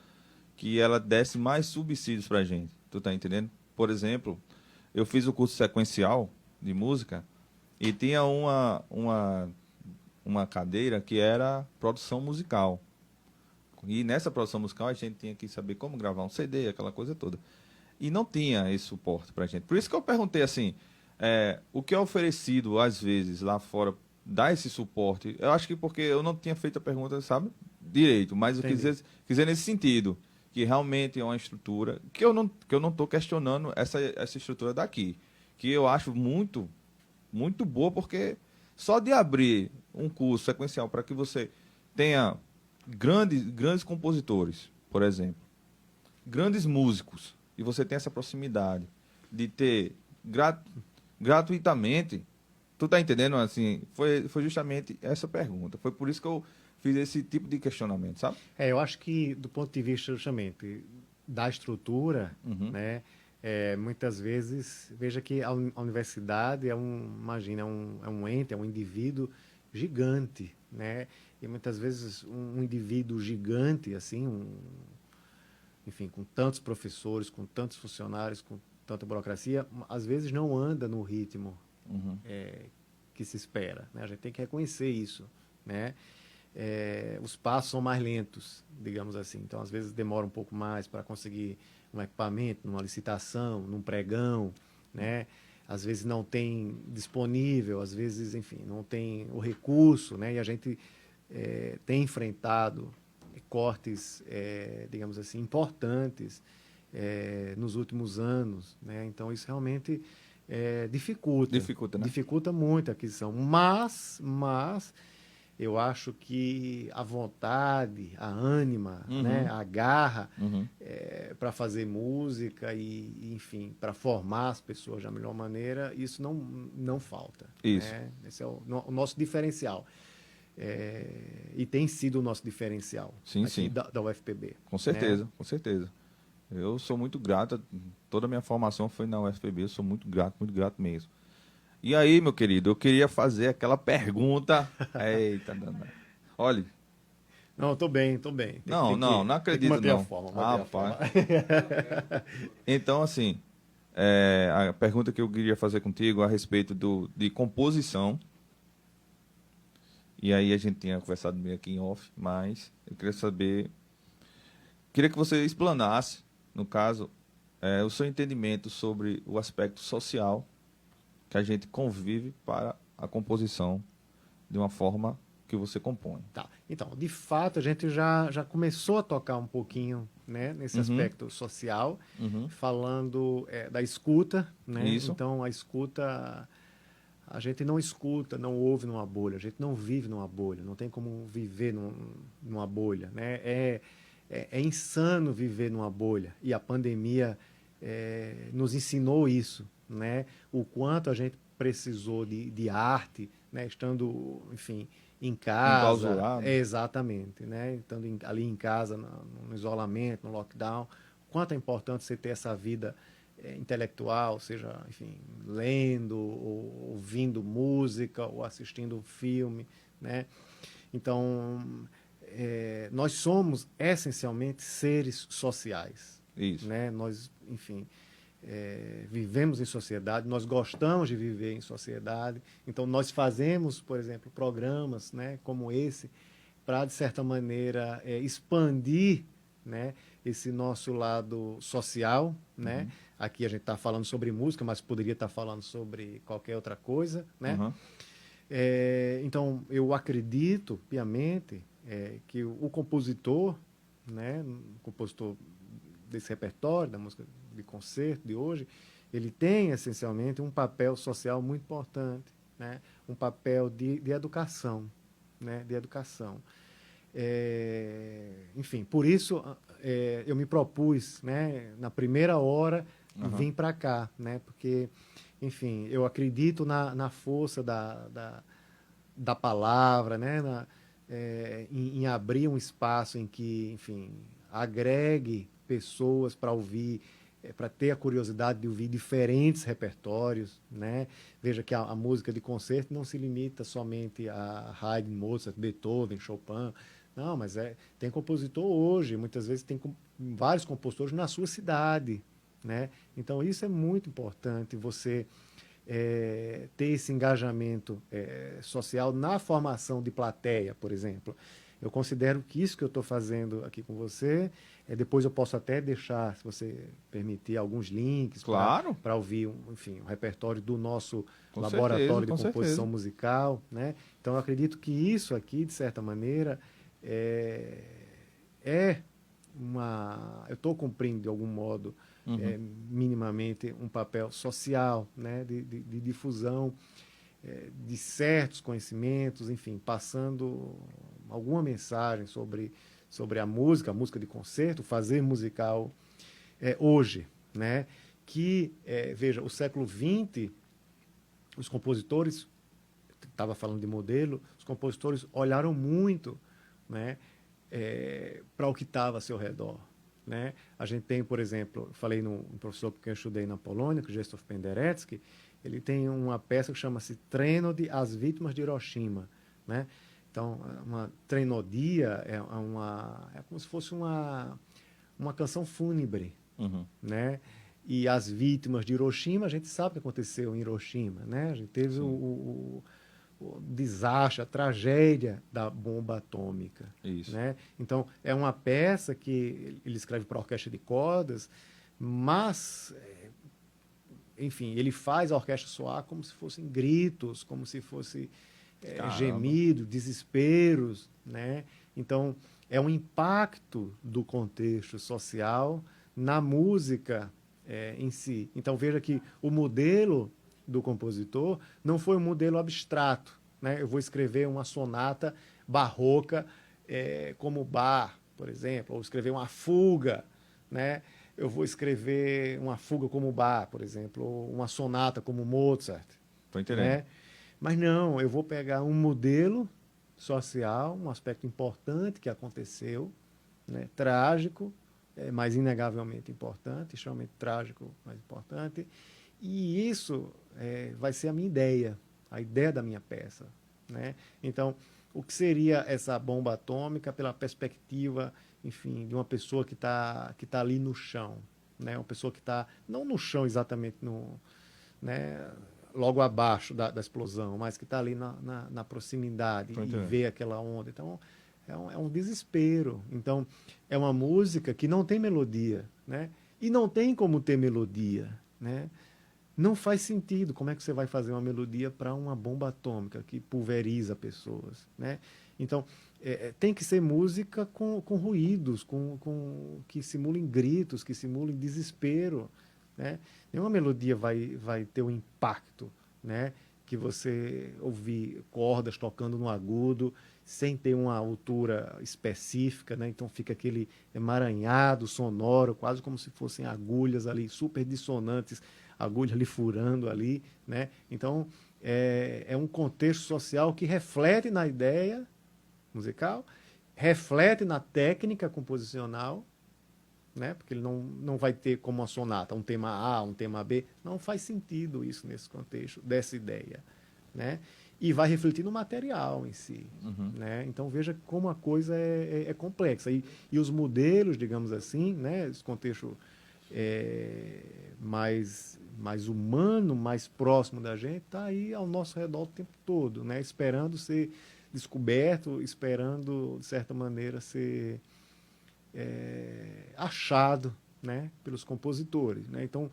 que ela desse mais subsídios pra gente. Tu tá entendendo? Por exemplo, eu fiz o curso sequencial de música e tinha uma cadeira que era produção musical. E nessa produção musical a gente tinha que saber como gravar um CD, aquela coisa toda. E não tinha esse suporte pra gente. Por isso que eu perguntei assim, o que é oferecido às vezes lá fora dá esse suporte? Eu acho que porque eu não tinha feito a pergunta, sabe, direito, mas eu quis dizer nesse sentido, que realmente é uma estrutura que eu não estou questionando essa estrutura daqui, que eu acho muito muito boa, porque só de abrir um curso sequencial para que você tenha grandes compositores, por exemplo, grandes músicos, e você tem essa proximidade de ter gratuitamente, tu tá entendendo? Assim, foi justamente essa pergunta. Foi por isso que eu fiz esse tipo de questionamento, sabe? Eu acho que, do ponto de vista justamente da estrutura, né, muitas vezes, veja que a universidade imagina, é um ente, é um indivíduo gigante, né? E muitas vezes um indivíduo gigante, assim, enfim, com tantos professores, com tantos funcionários, com tanta burocracia, às vezes não anda no ritmo que se espera, né? A gente tem que reconhecer isso, né? Os passos são mais lentos, digamos assim. Então, às vezes, demora um pouco mais para conseguir um equipamento, numa licitação, num pregão, né? Às vezes não tem disponível, às vezes, enfim, não tem o recurso, né? E a gente tem enfrentado cortes, digamos assim, importantes nos últimos anos, né? Então, isso realmente Dificulta, né? dificulta muito a aquisição. Mas eu acho que a vontade, a ânima, né, a garra para fazer música e enfim, para formar as pessoas da melhor maneira, isso não falta. Isso. Né? Esse é o nosso diferencial. E tem sido o nosso diferencial Sim, aqui sim. Da UFPB. Com certeza, né? com certeza. Eu sou muito grato, toda a minha formação foi na UFPB, eu sou muito grato mesmo. E aí, meu querido, eu queria fazer aquela pergunta. Eita, danada. Olha. Não, tô bem. Não acredito, manter não. a forma, manter a forma. Então, assim, a pergunta que eu queria fazer contigo a respeito de composição. E aí a gente tinha conversado meio aqui em off, mas eu queria saber. Queria que você explanasse, no caso, o seu entendimento sobre o aspecto social que a gente convive para a composição de uma forma que você compõe. Tá. Então, de fato, a gente já começou a tocar um pouquinho, né, nesse aspecto social, falando da escuta, né? Isso. Então, a escuta, a gente não escuta, não ouve numa bolha, a gente não vive numa bolha, não tem como viver numa bolha, né? É insano viver numa bolha, e a pandemia nos ensinou isso, né? O quanto a gente precisou de arte, né? Estando, enfim, em casa. Enclausurado. Exatamente, né? Estando ali em casa, no isolamento, no lockdown. Quanto é importante você ter essa vida intelectual, seja, enfim, lendo, ou ouvindo música, ou assistindo um filme, né? Então, nós somos essencialmente seres sociais. Isso. Né? Nós, enfim, vivemos em sociedade, nós gostamos de viver em sociedade, então nós fazemos, por exemplo, programas, né, como esse, para, de certa maneira, expandir, né, esse nosso lado social. Né? Aqui a gente está falando sobre música, mas poderia estar falando sobre qualquer outra coisa. Né? Então, eu acredito piamente que o compositor, né, o compositor desse repertório, da música de concerto de hoje, ele tem essencialmente um papel social muito importante, né? Um papel de educação, né? De educação. Enfim, por isso eu me propus, né, na primeira hora, e vim para cá, né? Porque, enfim, eu acredito na força da palavra, né? Em abrir um espaço em que, enfim, agregue pessoas para ouvir, para ter a curiosidade de ouvir diferentes repertórios, né? Veja que a música de concerto não se limita somente a Haydn, Mozart, Beethoven, Chopin. Não, mas tem compositor hoje, muitas vezes tem vários compositores na sua cidade, né? Então isso é muito importante, você ter esse engajamento social na formação de plateia, por exemplo. Eu considero que isso que eu estou fazendo aqui com você, depois eu posso até deixar, se você permitir, alguns links Claro. para ouvir, enfim, o repertório do nosso Com laboratório certeza, de composição musical, né? Então eu acredito que isso aqui, de certa maneira, eu estou cumprindo de algum modo minimamente um papel social, né, de difusão de certos conhecimentos, enfim, passando alguma mensagem sobre a música de concerto, fazer musical hoje, né, que, veja, o século XX, os compositores, estava falando de modelo, os compositores olharam muito, né, para o que estava a seu redor. Né? A gente tem, por exemplo, eu falei num professor que eu estudei na Polônia, que é o Krzysztof Penderecki, ele tem uma peça que chama-se Trênode às Vítimas de Hiroshima. Né? Então, uma trenodia é como se fosse uma canção fúnebre. Né? E as vítimas de Hiroshima, a gente sabe o que aconteceu em Hiroshima. Né? A gente teve o desastre, a tragédia da bomba atômica. Isso. Né? Então, é uma peça que ele escreve para a orquestra de cordas, mas, enfim, ele faz a orquestra soar como se fossem gritos, como se fosse gemidos, desesperos. Né? Então, é um impacto do contexto social na música em si. Então, veja que o modelo do compositor não foi um modelo abstrato. Né? Eu vou escrever uma sonata barroca como Bach, por exemplo, ou escrever uma fuga. Né? Eu vou escrever uma fuga como Bach, por exemplo, ou uma sonata como Mozart. Estou entendendo. Né? Mas não, eu vou pegar um modelo social, um aspecto importante que aconteceu, né? Trágico, mas inegavelmente importante, extremamente trágico, mas importante. E isso vai ser a minha ideia, a ideia da minha peça. Né? Então, o que seria essa bomba atômica pela perspectiva, enfim, de uma pessoa que tá ali no chão? Né? Uma pessoa que está, não no chão exatamente, né, logo abaixo da explosão, mas que está ali na proximidade e vê aquela onda. Então, é um desespero. Então, é uma música que não tem melodia. Né? E não tem como ter melodia. Né? Não faz sentido. Como é que você vai fazer uma melodia para uma bomba atômica que pulveriza pessoas? Né? Então, tem que ser música com ruídos, que simulem gritos, que simulem desespero. Né? Nenhuma melodia vai ter um impacto, né? Que você ouvir cordas tocando no agudo, sem ter uma altura específica. Né? Então fica aquele emaranhado sonoro, quase como se fossem agulhas ali, super dissonantes, agulha ali furando ali, né? Então, é um contexto social que reflete na ideia musical, reflete na técnica composicional, né? Porque ele não vai ter como uma sonata, um tema A, um tema B. Não faz sentido isso nesse contexto, dessa ideia. Né? E vai refletir no material em si. Né? Então, veja como a coisa é complexa. E os modelos, digamos assim, né? Esse contexto mais humano, mais próximo da gente, está aí ao nosso redor o tempo todo, né? Esperando ser descoberto, esperando, de certa maneira, ser achado, né? Pelos compositores. Né? Então,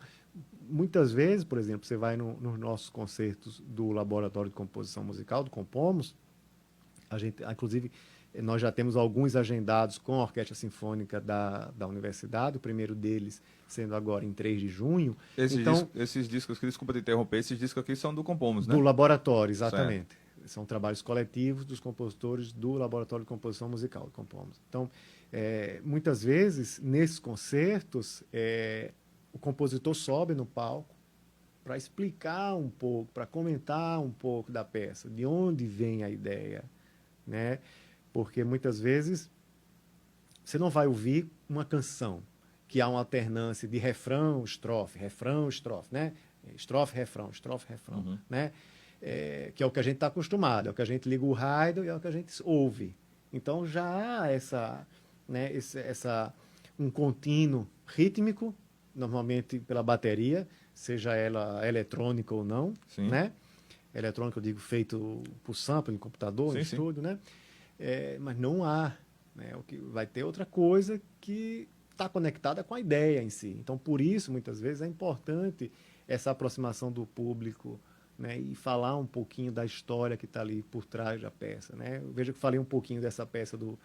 muitas vezes, por exemplo, você vai nos nossos concertos do Laboratório de Composição Musical, do Compomos, inclusive, nós já temos alguns agendados com a Orquestra Sinfônica da Universidade, o primeiro deles sendo agora em 3 de junho. Esses discos aqui, desculpa te interromper, esses discos aqui são do Compomos, né? Do laboratório, exatamente. Certo. São trabalhos coletivos dos compositores do Laboratório de Composição Musical do Compomos. Então, muitas vezes, nesses concertos, o compositor sobe no palco para explicar um pouco, para comentar um pouco da peça, de onde vem a ideia, né? Porque muitas vezes você não vai ouvir uma canção que há uma alternância de refrão, estrofe, né? Estrofe, refrão, né? Que é o que a gente está acostumado, é o que a gente liga o rádio e é o que a gente ouve. Então já há né, um contínuo rítmico, normalmente pela bateria, seja ela eletrônica ou não, Sim. né? Eletrônica, eu digo, feito por sample, em computador, em Sim. estúdio, né? Mas não há, né? O que vai ter outra coisa que está conectada com a ideia em si. Então, por isso, muitas vezes, é importante essa aproximação do público, né? E falar um pouquinho da história que está ali por trás da peça, né? Eu vejo que falei um pouquinho dessa peça do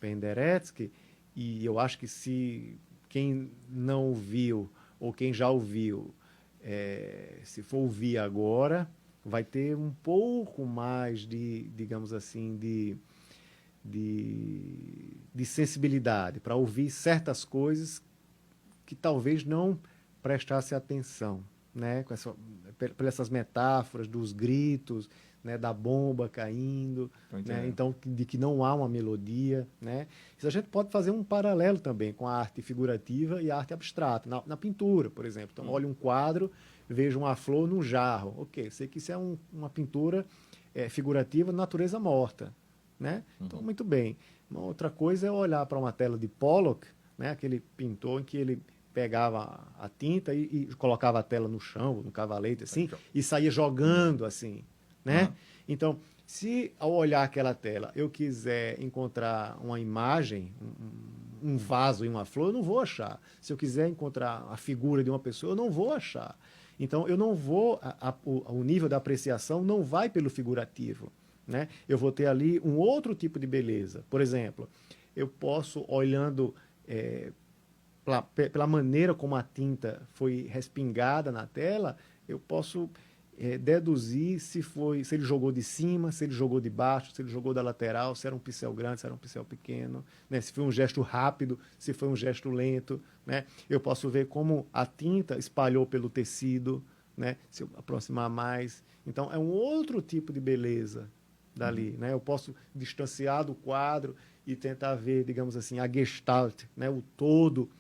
Penderecki, e eu acho que se quem não ouviu ou quem já ouviu, se for ouvir agora, vai ter um pouco mais de, digamos assim, de sensibilidade para ouvir certas coisas que talvez não prestasse atenção, né? Por essas metáforas dos gritos, né? Da bomba caindo, né? Então, de que não há uma melodia, né? Isso a gente pode fazer um paralelo também com a arte figurativa e a arte abstrata, na pintura, por exemplo. Então, olha um quadro, vejo uma flor num jarro. Ok, sei que isso é uma pintura figurativa de natureza morta, né? Então, muito bem. Uma outra coisa é olhar para uma tela de Pollock, né? Aquele pintor em que ele pegava a tinta e colocava a tela no chão, no cavalete, assim, e saía jogando, assim, né? Então, se ao olhar aquela tela eu quiser encontrar uma imagem, um vaso e uma flor, eu não vou achar. Se eu quiser encontrar a figura de uma pessoa, eu não vou achar. Então, eu não vou, o nível da apreciação não vai pelo figurativo, né? Eu vou ter ali um outro tipo de beleza. Por exemplo, eu posso, olhando pela maneira como a tinta foi respingada na tela, eu posso deduzir se ele jogou de cima, se ele jogou de baixo, se ele jogou da lateral, se era um pincel grande, se era um pincel pequeno, né? Se foi um gesto rápido, se foi um gesto lento, né? Eu posso ver como a tinta espalhou pelo tecido, né? Se eu aproximar mais. Então, é um outro tipo de beleza dali, né? Eu posso distanciar do quadro e tentar ver, digamos assim, a gestalt, né? O todo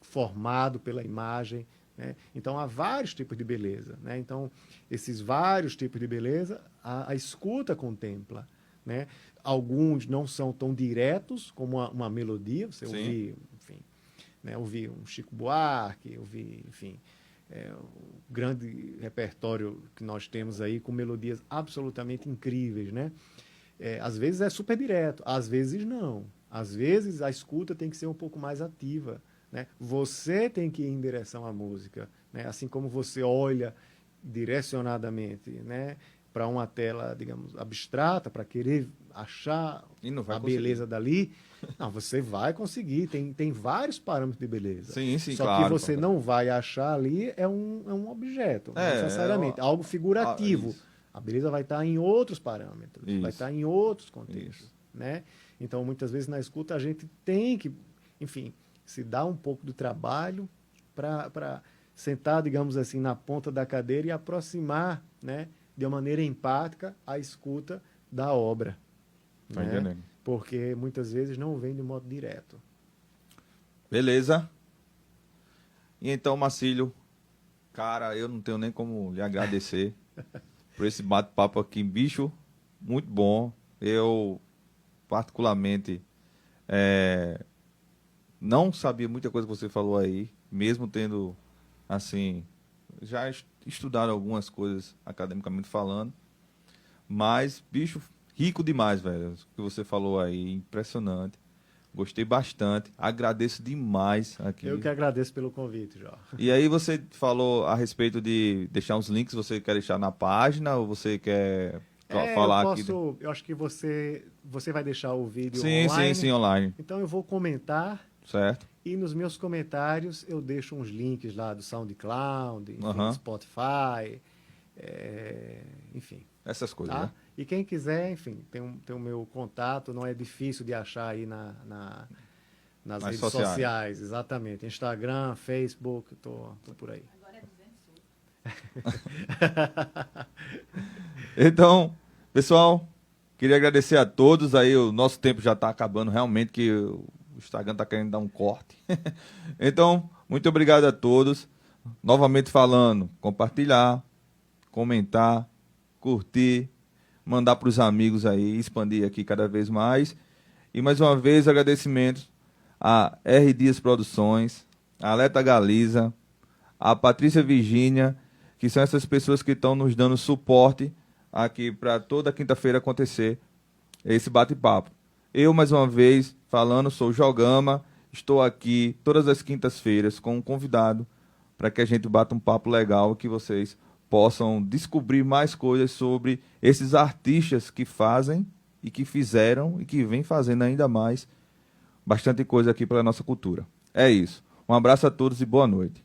formado pela imagem, né? Então, há vários tipos de beleza, né? Então, esses vários tipos de beleza, a escuta contempla, né? Alguns não são tão diretos como uma melodia, você ouvir, enfim, né? Ouvir um Chico Buarque, ouvir, enfim, o grande repertório que nós temos aí com melodias absolutamente incríveis, né? Às vezes é super direto, às vezes não. Às vezes a escuta tem que ser um pouco mais ativa, né? Você tem que ir em direção à música, né? Assim como você olha direcionadamente, né, para uma tela, digamos, abstrata, para querer achar a beleza dali. Não, você vai conseguir, tem vários parâmetros de beleza. Sim, Só claro, que você não vai achar ali um objeto, necessariamente, é algo figurativo. isso. A beleza vai estar em outros parâmetros, vai estar em outros contextos, Isso. né? Então, muitas vezes na escuta a gente tem que, enfim, se dar um pouco do trabalho para sentar, digamos assim, na ponta da cadeira e aproximar, né, de uma maneira empática a escuta da obra. Tá né? entendendo. Porque muitas vezes não vem de modo direto. Beleza. E então, Marcílio, cara, eu não tenho nem como lhe agradecer por esse bate-papo aqui, bicho, muito bom. Eu, particularmente, não sabia muita coisa que você falou aí, mesmo tendo, assim, já estudado algumas coisas academicamente falando, mas, bicho, rico demais, velho, o que você falou aí, impressionante. Gostei bastante, agradeço demais aqui. Eu que agradeço pelo convite, Jó. E aí você falou a respeito de deixar uns links, você quer deixar na página ou você quer falar aqui? Eu acho que você vai deixar o vídeo Sim, online. sim, online. Então eu vou comentar. Certo. E nos meus comentários eu deixo uns links lá do SoundCloud, enfim, Aham. Spotify, enfim. Essas coisas, Tá? né? E quem quiser, enfim, tem o meu contato, não é difícil de achar aí Nas Nas redes sociais. sociais, exatamente. Instagram, Facebook, tô por aí. Agora é 200 Então, pessoal, queria agradecer a todos aí, o nosso tempo já está acabando, realmente que o Instagram está querendo dar um corte. Então, muito obrigado a todos. Novamente falando, compartilhar, comentar, curtir, mandar para os amigos aí, expandir aqui cada vez mais. E mais uma vez, agradecimentos a R. Dias Produções, a Aleta Galiza, a Patrícia Virgínia, que são essas pessoas que estão nos dando suporte aqui para toda quinta-feira acontecer esse bate-papo. Eu, mais uma vez, falando, sou o Jogama, estou aqui todas as quintas-feiras com um convidado para que a gente bata um papo legal e que vocês possam descobrir mais coisas sobre esses artistas que fazem e que fizeram e que vêm fazendo ainda mais bastante coisa aqui para a nossa cultura. É isso. Um abraço a todos e boa noite.